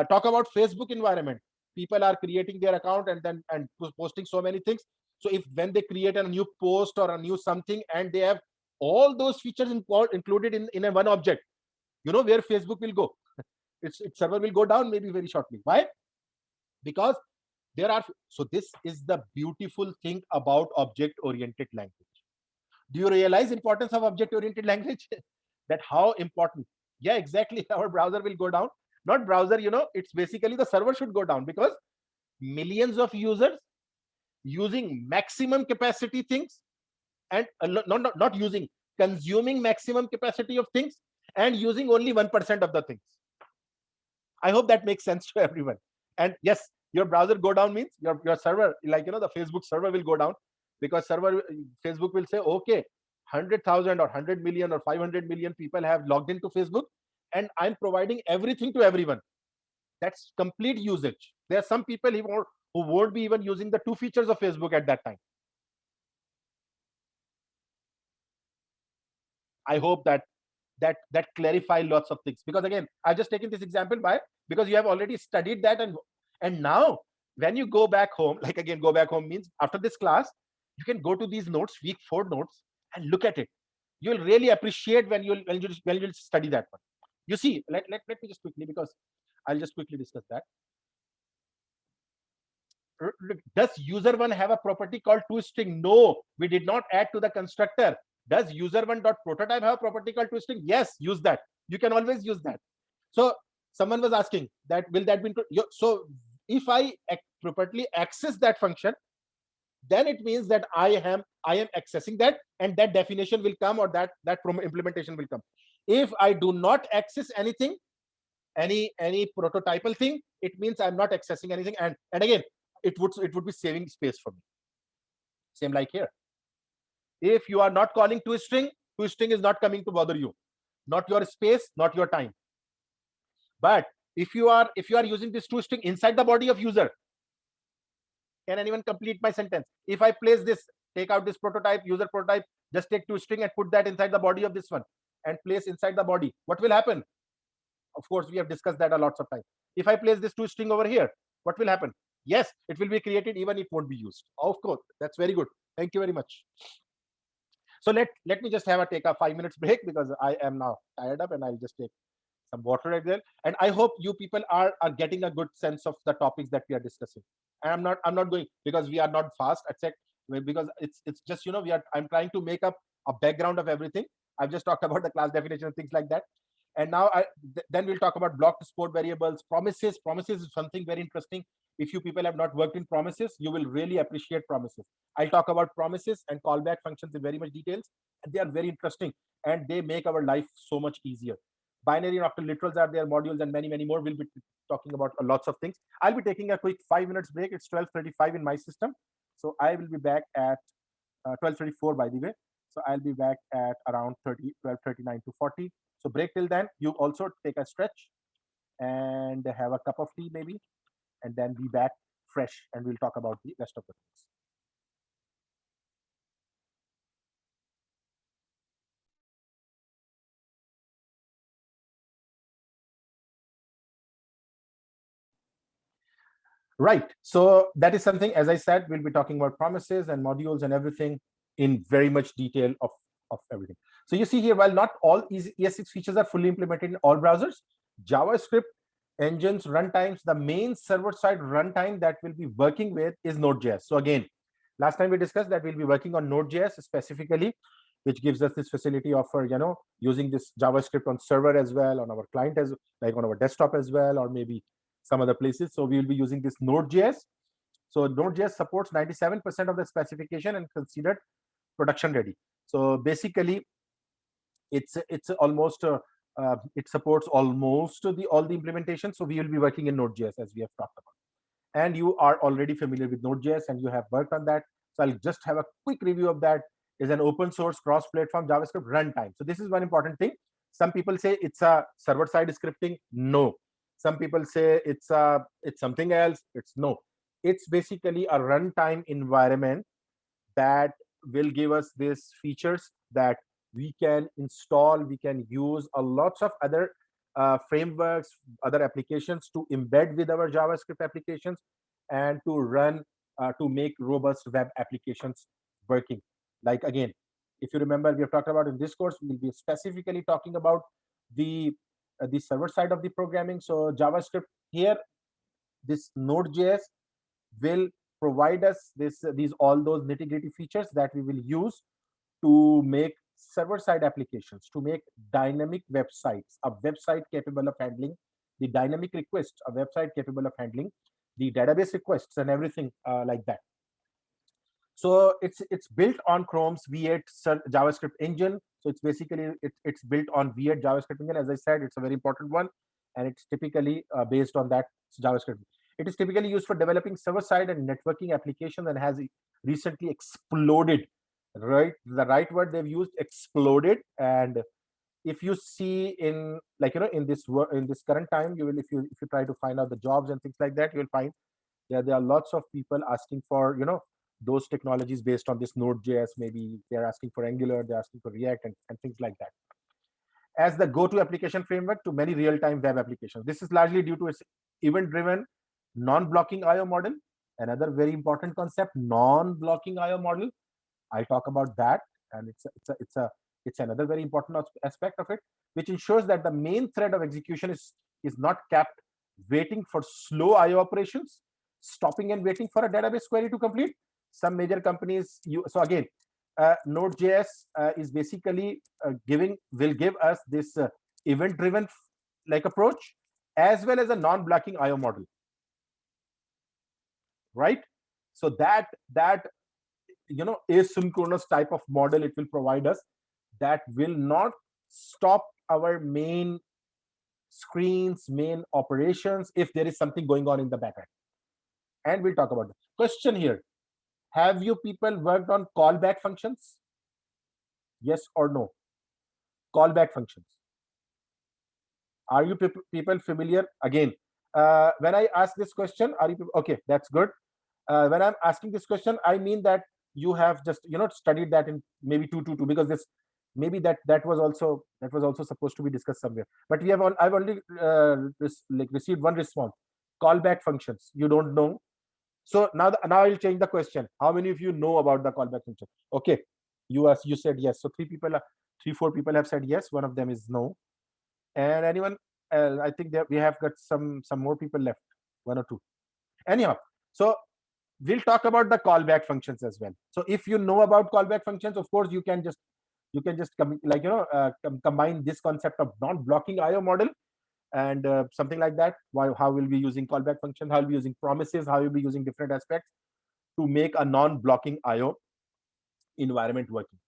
Talk about Facebook environment. People are creating their account and posting so many things. So if when they create a new post or a new something and they have all those features included in a one object, where Facebook will go? Its server will go down maybe very shortly. Why? Because there are, so this is the beautiful thing about object oriented language. Do you realize importance of object oriented language? That how important? Yeah, exactly. Our browser will go down. Not browser, it's basically the server should go down, because millions of users using maximum capacity things, and not using, consuming maximum capacity of things, and using only 1% of the things. I hope that makes sense to everyone. And yes, your browser go down means your server, like the Facebook server will go down, because Facebook will say, okay, 100,000 or 100 million or 500 million people have logged into Facebook, and I'm providing everything to everyone. That's complete usage. There are some people who won't be even using the 2 features of Facebook at that time. I hope that clarify lots of things, because again, I've just taken this example because you have already studied that, and now when you go back home, like again, go back home means after this class, you can go to these notes, week 4 notes, and look at it. You'll really appreciate when you'll study that one. You see, let me just quickly, because I'll just quickly discuss that. Does user1 have a property called toString? No, we did not add to the constructor. Does user1.prototype have a property called toString? Yes, use that. You can always use that. So someone was asking that, will that be, so if I properly access that function, then it means that I am accessing that, and that definition will come, or that implementation will come. If I do not access anything, any prototypal thing, it means I'm not accessing anything, and again, it would be saving space for me. Same like here. If you are not calling toString is not coming to bother you, not your space, not your time. But if you are using this toString inside the body of user, can anyone complete my sentence? If I place this, take out this prototype, user prototype, just take toString and put that inside the body of this one, and place inside the body, what will happen? Of course, we have discussed that a lots of time. If I place this toString over here, what will happen? Yes, it will be created, even it won't be used. Of course, that's very good. Thank you very much. So let me just take a 5 minutes break, because I am now tired up, and I'll just take some water as well. And I hope you people are getting a good sense of the topics that we are discussing. And I'm not going, because we are not fast, except because it's just I'm trying to make up a background of everything. I've just talked about the class definition and things like that. And now then we'll talk about block to support variables, promises. Promises is something very interesting. If you people have not worked in promises, you will really appreciate promises. I'll talk about promises and callback functions in very much details, and they are very interesting, and they make our life so much easier. Binary and octal literals are there, modules, and many more. We'll be talking about lots of things. I'll be taking a quick 5 minutes break. It's 12:35 in my system, so I will be back at 12:34, by the way. So I'll be back at around 12:39 to 40. So break till then. You also take a stretch and have a cup of tea maybe, and then be back fresh, and we'll talk about the rest of the things. Right. So that is something, as I said, we'll be talking about promises and modules and everything in very much detail of everything. So you see here, while not all ES6 features are fully implemented in all browsers, JavaScript engines runtimes, the main server-side runtime that we'll be working with is Node.js. So again, last time we discussed that we'll be working on Node.js specifically, which gives us this facility of using this JavaScript on server as well, on our client as like on our desktop as well, or maybe some other places. So we'll be using this Node.js. So Node.js supports 97% of the specification and considered production ready. So basically, it's almost it supports almost all the implementation. So we will be working in Node.js as we have talked about. And you are already familiar with Node.js and you have worked on that. So I'll just have a quick review of that. Is an open source cross-platform JavaScript runtime. So this is one important thing. Some people say it's a server-side scripting. No. Some people say it's something else. It's no. It's basically a runtime environment that will give us these features that we can install, we can use a lots of other frameworks, other applications to embed with our JavaScript applications and to run, to make robust web applications working. Like again, if you remember, we have talked about in this course, we'll be specifically talking about the server side of the programming. So JavaScript here, this Node.js will provide us these all those nitty-gritty features that we will use to make server-side applications, to make dynamic websites, a website capable of handling the dynamic requests, a website capable of handling the database requests and everything like that. So it's built on Chrome's V8 JavaScript engine. So it's basically it's built on V8 JavaScript engine. As I said, it's a very important one, and it's typically based on that JavaScript. It is typically used for developing server-side and networking applications and has recently exploded. Right, the right word they've used, exploded. And if you see in in this current time, you will if you try to find out the jobs and things like that, you will find there are lots of people asking for those technologies based on this Node.js. Maybe they're asking for Angular, they're asking for React and things like that as the go-to application framework to many real-time web applications. This is largely due to its event-driven non-blocking IO model. Another very important concept, non-blocking IO model. I'll talk about that, and it's another very important aspect of it, which ensures that the main thread of execution is not kept waiting for slow IO operations, stopping and waiting for a database query to complete. Some major companies so again, Node.js is basically will give us this event-driven like approach as well as a non-blocking IO model, right? So that asynchronous type of model it will provide us that will not stop our main screens, main operations if there is something going on in the backend. And we'll talk about the question here. Have you people worked on callback functions? Yes or no? Callback functions. Are you people familiar? Again, when I ask this question, are you people, okay? That's good. When I'm asking this question, I mean that you have just studied that in maybe 222, because this maybe that was also supposed to be discussed somewhere. But I've only received one response. Callback functions. You don't know. So now I'll change the question. How many of you know about the callback function? Okay, you said yes. So 4 people have said yes. One of them is no. And anyone else? I think that we have got some more people left, 1 or 2. Anyhow, so we'll talk about the callback functions as well. So if you know about callback functions, of course you can just combine this concept of non-blocking IO model and something like that. How we'll be using callback function, how we'll be using promises, how we'll be using different aspects to make a non-blocking IO environment working.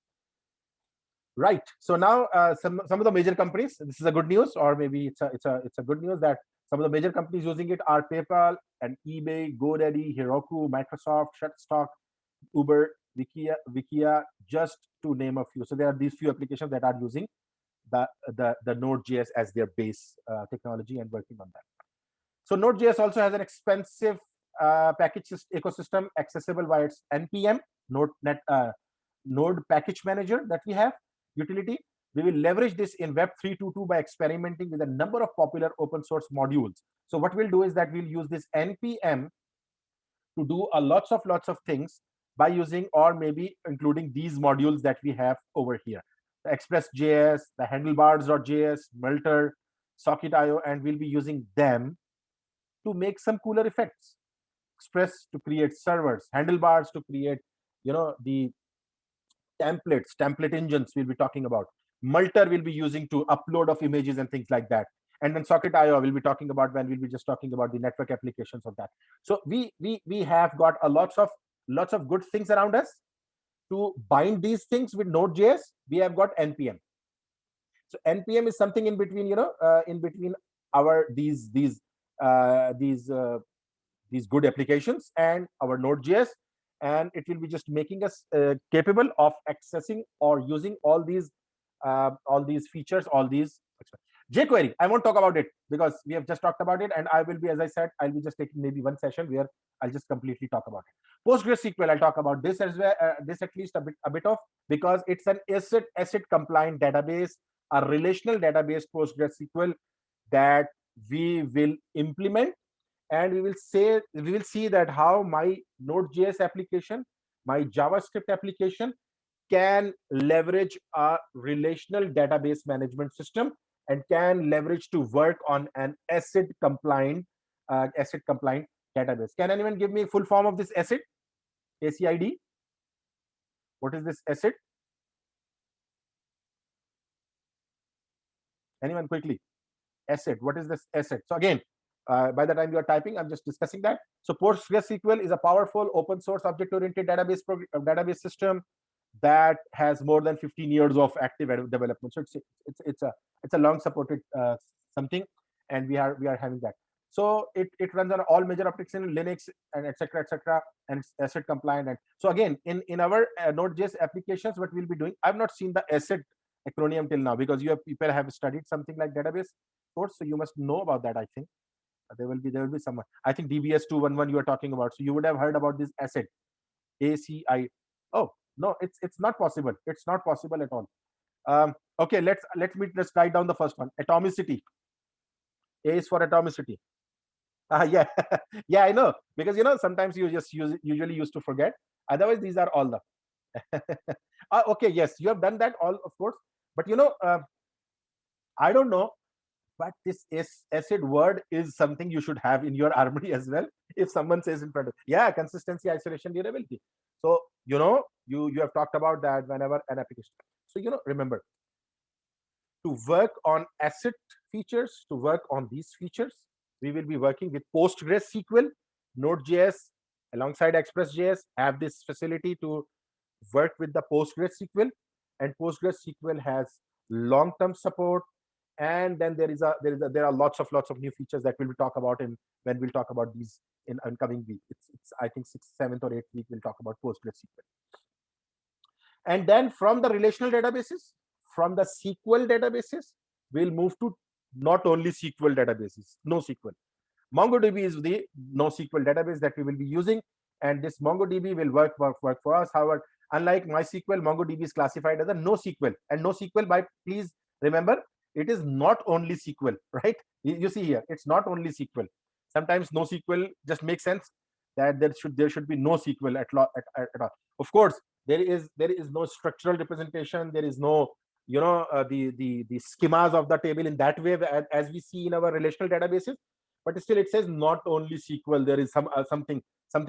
Right. So now some of the major companies. This is a good news, or maybe it's a good news that some of the major companies using it are PayPal and eBay, GoDaddy, Heroku, Microsoft, Shutterstock, Uber, Wikia, just to name a few. So there are these few applications that are using the Node.js as their base technology and working on that. So Node.js also has an expensive package ecosystem accessible via its NPM Node Package Manager that we have utility. We will leverage this in Web 3.2.2 by experimenting with a number of popular open source modules. So what we'll do is that we'll use this NPM to do lots of things by using or maybe including these modules that we have over here. The Express.js, the handlebars.js, Melter, Socket.io, and we'll be using them to make some cooler effects, Express to create servers, Handlebars to create, the template engines we'll be talking about. Multer will be using to upload of images and things like that. And then Socket IO will be talking about when we'll be just talking about the network applications of that. So we have got a lots of good things around us. To bind these things with Node.js, we have got NPM. So NPM is something in between, in between our these good applications and our Node.js, and it will be just making us capable of accessing or using all these features, all these. jQuery, I won't talk about it because we have just talked about it, and I will be, as I said, I'll be just taking maybe one session where I'll just completely talk about it. PostgreSQL, I'll talk about this as well, this at least a bit of, because it's an ACID compliant database, a relational database, PostgreSQL, that we will implement, and we will see that how my Node.js application, my JavaScript application can leverage a relational database management system and can leverage to work on an ACID compliant database. Can anyone give me full form of this ACID? ACID. What is this ACID? Anyone quickly? ACID. What is this ACID? So again, by the time you are typing, I'm just discussing that. So PostgreSQL is a powerful open source object-oriented database system that has more than 15 years of active development. So it's a long supported something, and we are having that. So it runs on all major operating systems, Linux, and etc., and it's ACID compliant. And so again, in our Node.js applications, what we'll be doing, I've not seen the ACID acronym till now, because people have studied something like database course, so you must know about that. I think there will be someone. I think DBS 211 you are talking about, so you would have heard about this ACID, ACI. Oh no, it's not possible. It's not possible at all. Okay, let's write down the first one. Atomicity. A is for atomicity. Yeah, yeah, I know, because sometimes you just usually used to forget. Otherwise, these are all the. Okay, yes, you have done that all, of course, but I don't know, but this ACID word is something you should have in your armory as well. If someone says in front of, yeah, consistency, isolation, durability. So you have talked about that whenever an application. So remember, to work on ACID features, to work on these features, we will be working with PostgreSQL, Node.js alongside Express.js have this facility to work with the PostgreSQL, and PostgreSQL has long-term support. And then there are lots of new features that we'll talk about when we'll talk about these in upcoming week. It's I think 6th, 7th, or 8th week we'll talk about PostgreSQL. And then from the relational databases, from the SQL databases, we'll move to not only SQL databases, NoSQL. MongoDB is the NoSQL database that we will be using, and this MongoDB will work for us. However, unlike MySQL, MongoDB is classified as a NoSQL, and NoSQL, by please remember, it is not only SQL, right? You see here, it's not only SQL. Sometimes NoSQL just makes sense that there should be no SQL at all. Of course, there is no structural representation. There is no the schemas of the table in that way as we see in our relational databases. But still, it says not only SQL. There is something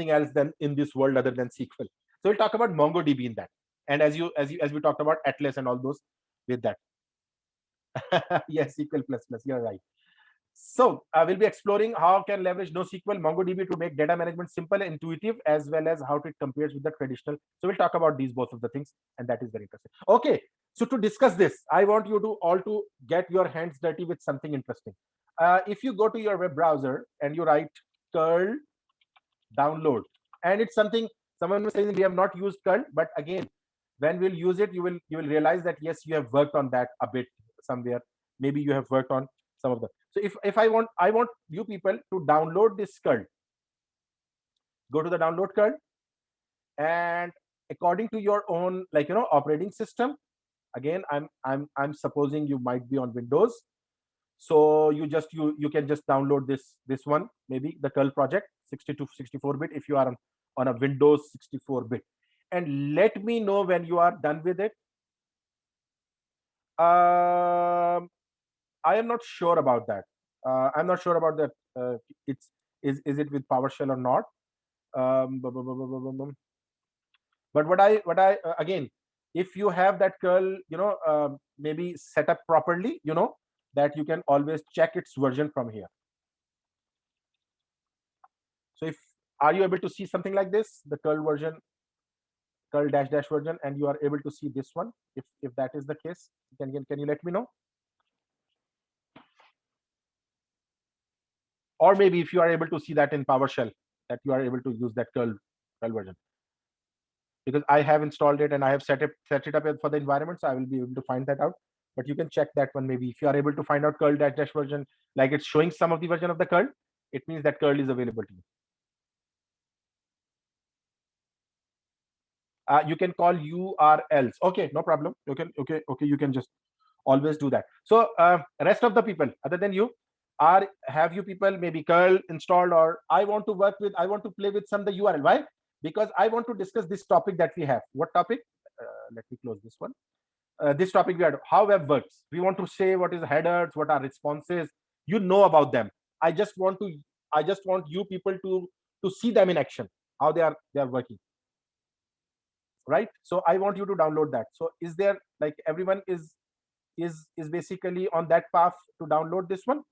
else than in this world other than SQL. So we'll talk about MongoDB in that, and as we talked about Atlas and all those with that. Yes, SQL plus plus. You're right. So we'll be exploring how can leverage NoSQL MongoDB to make data management simple and intuitive, as well as how it compares with the traditional. So we'll talk about both of the things, and that is very interesting. Okay, so to discuss this, I want you to all to get your hands dirty with something interesting. If you go to your web browser and you write curl download, and it's something someone was saying we have not used curl, but again, when we'll use it, you will realize that yes, you have worked on that a bit somewhere. Maybe you have worked on some of them. So if I want you people to download this curl, go to the download curl, and according to your own operating system. Again, I'm supposing you might be on Windows, so you can just download this one, maybe the curl project 62 64-bit if you are on a Windows 64-bit, and let me know when you are done with it. I am not sure about that. I'm not sure about that. is it with PowerShell or not. But what I again, if you have that curl, maybe set up properly, that you can always check its version from here. So if, are you able to see something like this, the curl version, curl dash dash version, and you are able to see this one? If that is the case, can you let me know? Or maybe if you are able to see that in PowerShell, that you are able to use that curl version, because I have installed it and I have set it up for the environment, so I will be able to find that out. But you can check that one, maybe if you are able to find out curl dash dash version, like it's showing some of the version of the curl, it means that curl is available to you. You can call URLs. Okay, no problem. Okay, you can just always do that. So rest of the people other than you, have you people maybe curl installed, or I want to play with some the URL? Why? Because I want to discuss this topic that we have. What topic? Let me close this one. This topic we had, how web works. We want to say what is headers, what are responses. You know about them. I just want you people to see them in action, how they are working, right? So I want you to download that. So is there, like, everyone is basically on that path to download this one,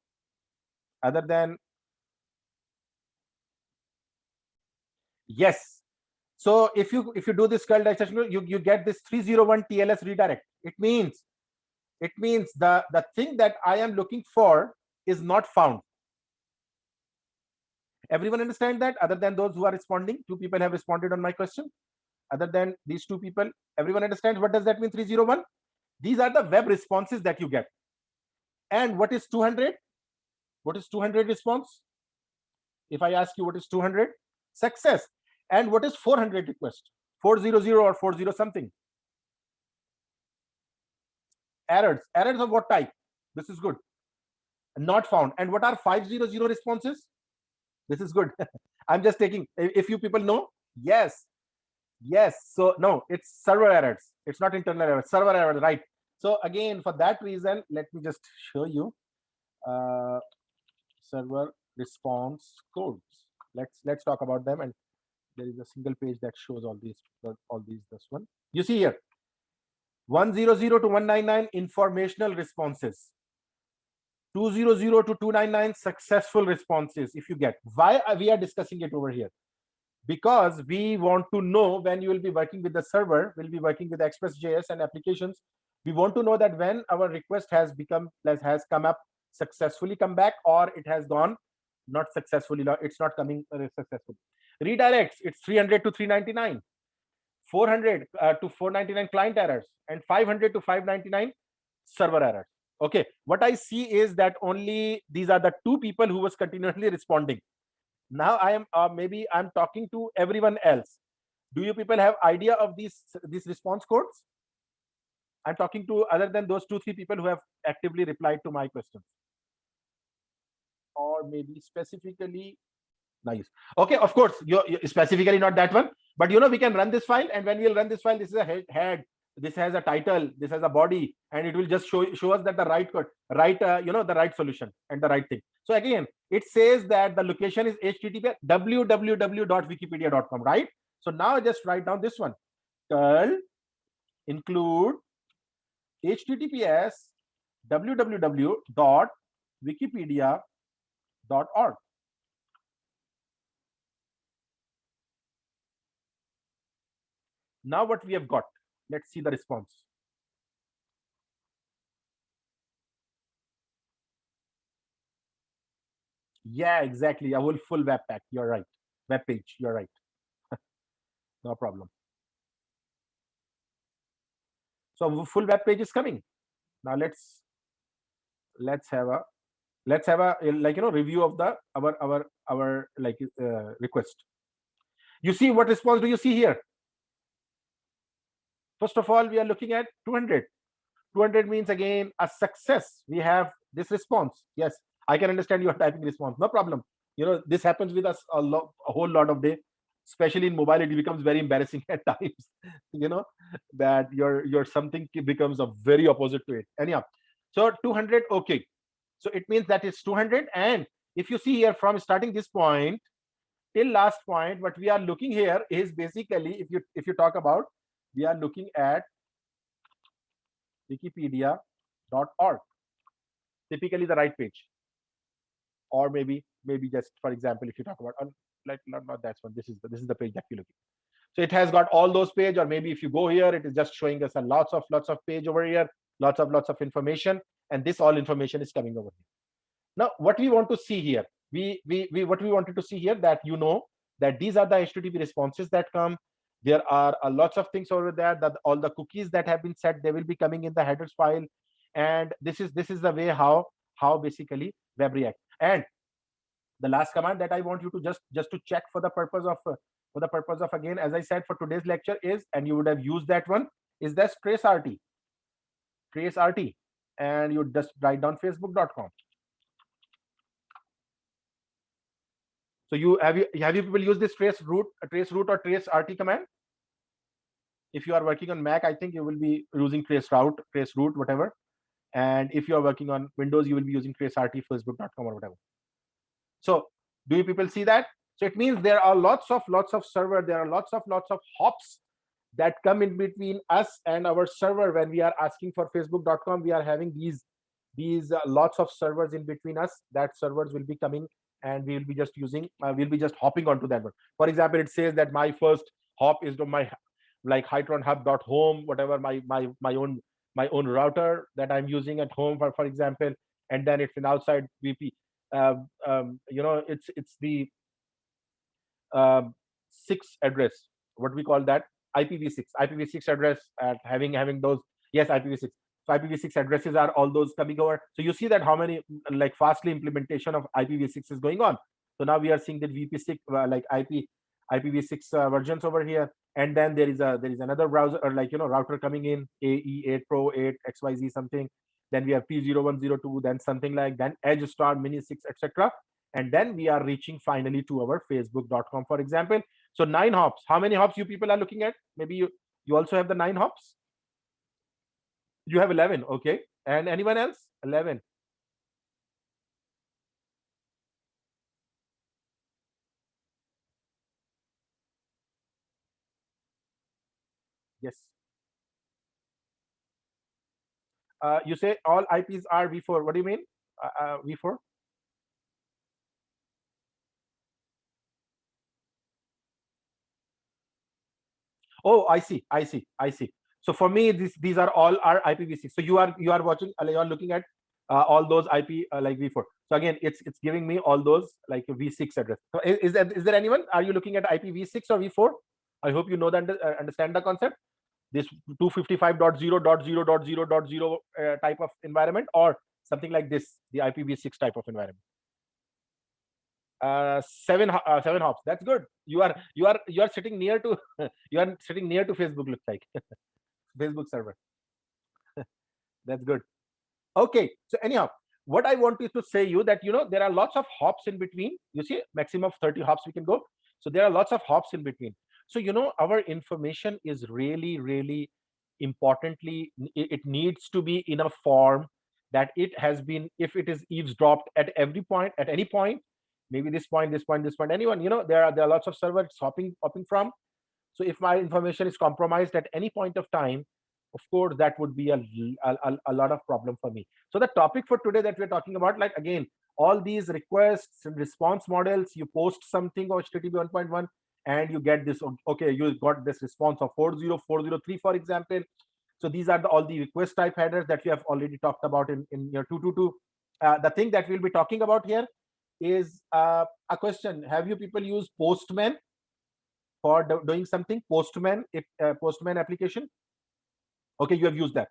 other than? Yes. So if you do this curl dash, you get this 301 TLS redirect. It means the thing that I am looking for is not found. Everyone understand that, other than those who are responding? Two people have responded on my question. Other than these two people, everyone understands what does that mean, 301? These are the web responses that you get. And what is 200? What is 200 response? If I ask you what is 200? Success. And what is 400 request? 400 or 40 something? Errors. Errors of what type? This is good. Not found. And what are 500 responses? This is good. I'm just taking, if you people know. Yes. So no, it's server errors. It's not internal errors, server errors, right? So again, for that reason, let me just show you server response codes. Let's talk about them. And there is a single page that shows all these. This one you see here, 100 to 199 informational responses, 200 to 299 successful responses. If you get, why we are discussing it over here? Because we want to know, when you will be working with the server, we'll be working with Express.js and applications. We want to know that when our request has come up successfully, come back, or it has gone not successfully, it's not coming successfully. Redirects, it's 300 to 399, 400 to 499 client errors, and 500 to 599 server errors. Okay, what I see is that only these are the two people who was continuously responding. Now I am maybe I'm talking to everyone else. Do you people have idea of these response codes? I'm talking to other than those 2-3 people who have actively replied to my questions, or maybe specifically. Nice. Okay, of course, you're specifically not that one, but we can run this file, and when we'll run this file, this is a head, this has a title, this has a body, and it will just show us that the right code, the right solution and the right thing. So again, it says that the location is http www.wikipedia.com, right? So now just write down this one, curl include https www.wikipedia.org. Now what we have got, let's see the response. Yeah, exactly, a whole full web pack. You're right. Web page, you're right. No problem. So full web page is coming. Now let's have a review of the our request. You see, what response do you see here? First of all, we are looking at 200. 200 means again a success. We have this response. Yes, I can understand you are typing response. No problem. This happens with us a whole lot of day, especially in mobile. It becomes very embarrassing at times. That your something becomes a very opposite to it. Anyhow, so 200. Okay, so it means that it's 200, and if you see here from starting this point till last point, what we are looking here is basically, if you talk about, we are looking at wikipedia.org, typically the right page, or maybe just for example, if you talk about like not that one, this is the page that we're looking. So it has got all those page, or maybe if you go here, it is just showing us a lots of page over here, lots of information, and this all information is coming over here. Now, what we want to see here, we what we wanted to see here, that that these are the HTTP responses that come. There are lots of things over there, that all the cookies that have been set, they will be coming in the headers file, and this is the way how basically web react. And the last command that I want you to just to check for the purpose of again, as I said, for today's lecture is, and you would have used that one, is this trace rt, and you just write down facebook.com. So have you people used this trace root or trace rt command? If you are working on Mac, I think you will be using trace root, whatever. And if you are working on Windows, you will be using trace rt facebook.com or whatever. So do you people see that? So it means there are lots of server, there are lots of hops that come in between us and our server. When we are asking for facebook.com, we are having these lots of servers in between us. That servers will be coming, and we will be just using we'll be just hopping onto that one. For example, it says that my first hop is to my like hitronhub.home, whatever, my own router that I'm using at home, for example. And then it's an outside VP. It's the 6 address, what we call that, IPv6 address, at having those, yes, IPv6. So IPv6 addresses are all those coming over. So you see that how many like fastly implementation of IPv6 is going on. So now we are seeing that VP6 like IPv6 versions over here, and then there is another browser, or like router coming in, AE8 Pro 8 XYZ something. Then we have P0102, then something like, then Edge Star Mini 6, etc. And then we are reaching finally to our facebook.com, for example. So 9 hops. How many hops you people are looking at? Maybe you also have the 9 hops. You have 11, okay. And anyone else? 11. Yes. You say all IPs are v4. What do you mean? V4? Oh, I see. So for me, these are all are IPv6. So you are watching, you are looking at all those IP like v4. So again, it's giving me all those like v6 address. So is there anyone? Are you looking at IPv6 or v4? I hope you know that understand the concept. This 255.0.0.0.0 type of environment, or something like this, the IPv6 type of environment. 7 hops. That's good. You are sitting near to you are sitting near to Facebook, looks like. Facebook server. That's good. Okay. So anyhow, what I want is to say you that there are lots of hops in between. You see, maximum of 30 hops we can go. So there are lots of hops in between. So our information is really importantly, it needs to be in a form that it has been, if it is eavesdropped at every point, at any point, maybe this point, anyone, there are lots of servers hopping from. So if my information is compromised at any point of time, of course that would be a lot of problem for me. So the topic for today that we're talking about, like again, all these requests and response models, you post something on HTTP 1.1 and you get this, okay, you got this response of 40403, for example. So these are all the request type headers that we have already talked about in your 222. The thing that we'll be talking about here is a question. Have you people used Postman for doing something? Postman application? Okay, you have used that.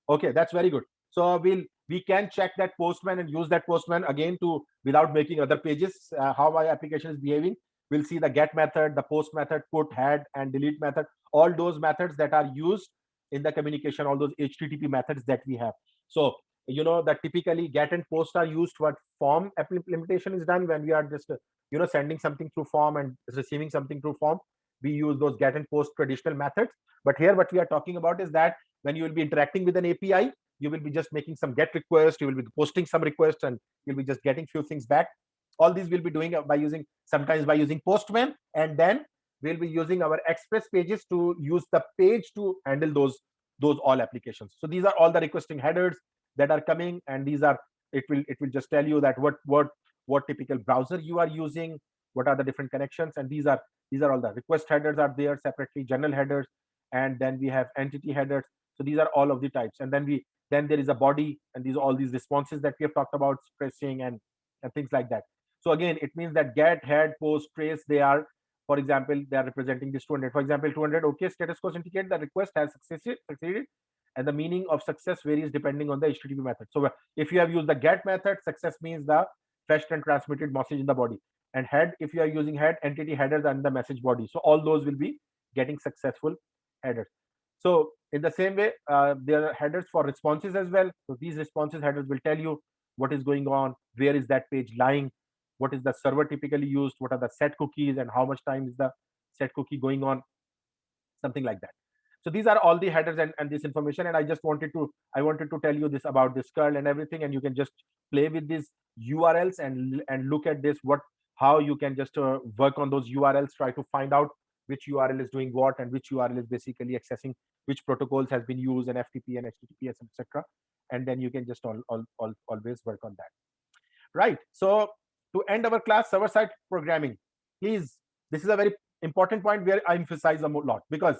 Okay, that's very good. So we can check that Postman and use that Postman again to, without making other pages, how my application is behaving. We'll see the get method, the post method, put, head, and delete method, all those methods that are used in the communication, all those HTTP methods that we have. So that typically get and post are used what form implementation is done, when we are just sending something through form and receiving something through form. We use those get and post traditional methods. But here what we are talking about is that when you will be interacting with an API, you will be just making some get request, you will be posting some requests, and you'll be just getting few things back. All these we'll be doing by using, sometimes by using Postman, and then we'll be using our Express pages to use the page to handle those all applications. So these are all the requesting headers that are coming, and these are, it will just tell you that what typical browser you are using, what are the different connections, and these are all the request headers are there separately, general headers, and then we have entity headers. So these are all of the types, and then there is a body, and these are all these responses that we have talked about, stressing and things like that. So again, it means that get, head, post, trace, they are, for example, they are representing this 200. For example, 200, okay, status code indicate the request has succeeded, and the meaning of success varies depending on the HTTP method. So if you have used the get method, success means the fetched and transmitted message in the body. And head, if you are using head, entity headers and the message body. So all those will be getting successful headers. So in the same way, there are headers for responses as well. So these responses headers will tell you what is going on, where is that page lying, what is the server typically used, what are the set cookies, and how much time is the set cookie going on, something like that. So these are all the headers and this information, and I wanted to tell you this about this curl and everything, and you can just play with these URLs and look at this, what, how you can just work on those URLs, try to find out which URL is doing what, and which URL is basically accessing which protocols has been used, and FTP and HTTPS, etc. And then you can just always work on that. Right. So to end our class, server side programming, please, this is a very important point where I emphasize a lot, because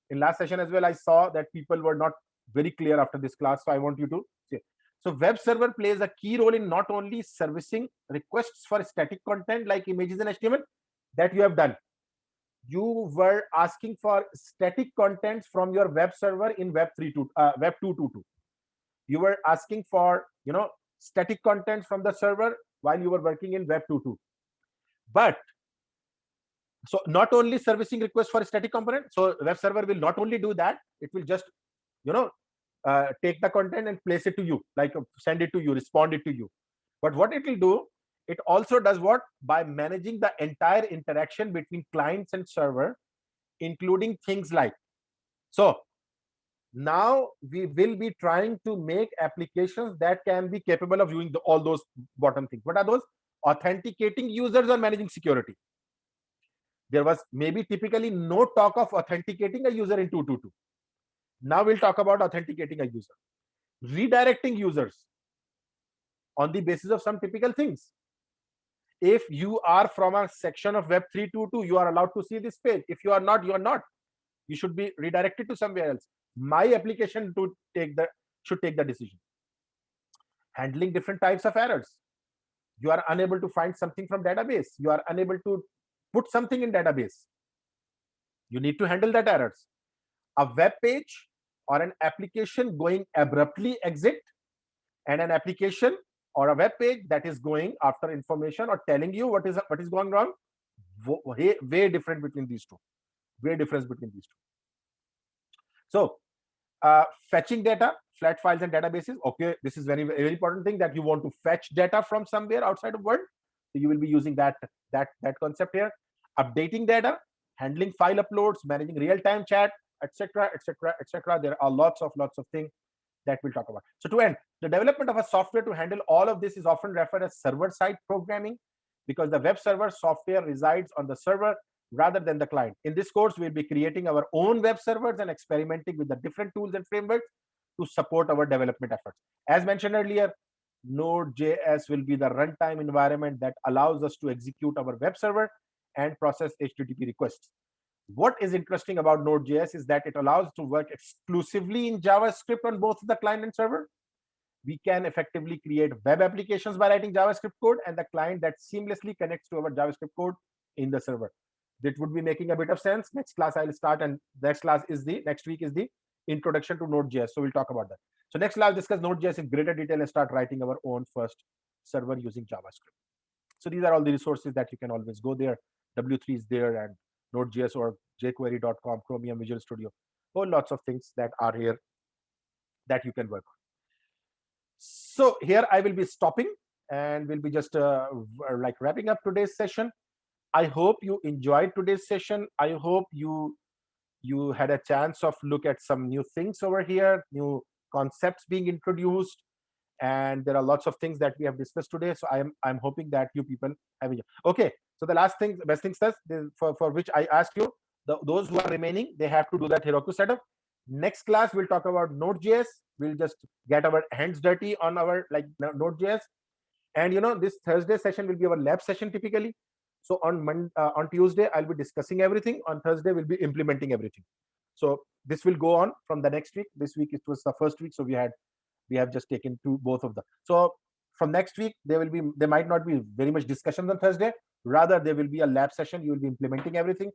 in last session as well, I saw that people were not very clear after this class. So I want you to see. So web server plays a key role in not only servicing requests for static content like images and HTML that you have done. You were asking for static contents from your web server in Web 2.2. You were asking for, static contents from the server while you were working in Web 2.2. But so not only servicing requests for a static component, so web server will not only do that, it will just, take the content and place it to you, like send it to you, respond it to you. But what it will do, it also does what? By managing the entire interaction between clients and server, including things like, so now we will be trying to make applications that can be capable of doing all those bottom things. What are those? Authenticating users or managing security. There was maybe typically no talk of authenticating a user in 2.2.2. Now we'll talk about authenticating a user. Redirecting users on the basis of some typical things. If you are from a section of Web 3.2.2, you are allowed to see this page. If you are not, you are not. You should be redirected to somewhere else. My application should take the decision. Handling different types of errors. You are unable to find something from database. You are unable to put something in database. You need to handle that errors. A web page or an application going abruptly exit, and an application or a web page that is going after information or telling you what is going wrong. Way different between these two. Way difference between these two. So fetching data, flat files and databases. Okay, this is very, very important thing, that you want to fetch data from somewhere outside of world. So you will be using that concept here. Updating data, handling file uploads, managing real-time chat, etc., etc., etc. There are lots of things that we'll talk about. So to end, the development of a software to handle all of this is often referred as server-side programming, because the web server software resides on the server rather than the client. In this course, we'll be creating our own web servers and experimenting with the different tools and frameworks to support our development efforts. As mentioned earlier, Node.js will be the runtime environment that allows us to execute our web server and process HTTP requests. What is interesting about Node.js is that it allows to work exclusively in JavaScript on both the client and server. We can effectively create web applications by writing JavaScript code, and the client that seamlessly connects to our JavaScript code in the server. That would be making a bit of sense. Next class I'll start, and next week is the introduction to Node.js. So we'll talk about that. So next class, discuss Node.js in greater detail and start writing our own first server using JavaScript. So these are all the resources that you can always go there. W3 is there, and Node.js or jQuery.com, Chromium, Visual Studio. Whole lots of things that are here that you can work on. So here I will be stopping, and we'll be just like wrapping up today's session. I hope you enjoyed today's session. I hope you had a chance of look at some new things over here, new concepts being introduced, and there are lots of things that we have discussed today. So I'm hoping that you people have enjoyed. Okay, so the last thing, best thing says, for which I asked you, those who are remaining, they have to do that Heroku setup. Next class we'll talk about Node.js. We'll just get our hands dirty on our like Node.js. And this Thursday session will be our lab session typically. So on Tuesday I'll be discussing everything. On Thursday we'll be implementing everything. So this will go on from the next week. This week it was the first week, so we have just taken both of them. So from next week there might not be very much discussions on Thursday. Rather, there will be a lab session. You will be implementing everything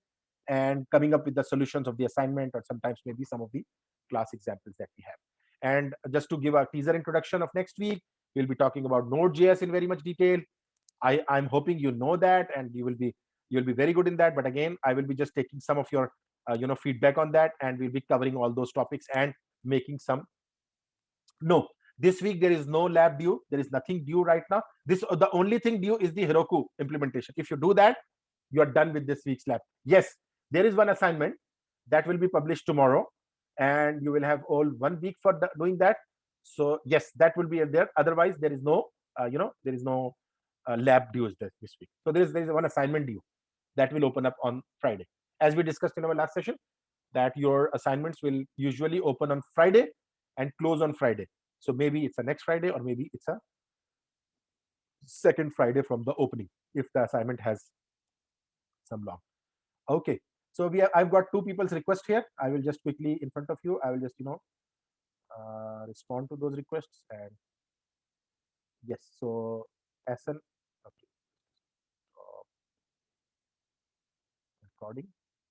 and coming up with the solutions of the assignment, or sometimes maybe some of the class examples that we have. And just to give a teaser introduction of next week, we'll be talking about Node.js in very much detail. I'm hoping you know that, and you'll be very good in that. But again, I will be just taking some of your feedback on that, and we'll be covering all those topics and making some. No, this week there is no lab due. There is nothing due right now. The only thing due is the Heroku implementation. If you do that, you are done with this week's lab. Yes, there is one assignment that will be published tomorrow, and you will have all 1 week for doing that. So yes, that will be there. Otherwise, there is no lab dues this week. So there is one assignment due that will open up on Friday, as we discussed in our last session, that your assignments will usually open on Friday and close on Friday. So maybe it's a next Friday, or maybe it's a second Friday from the opening, if the assignment has some long. Okay, so I've got two people's request here. I will just quickly, in front of you, I will just respond to those requests. And yes, so SN, okay, recording.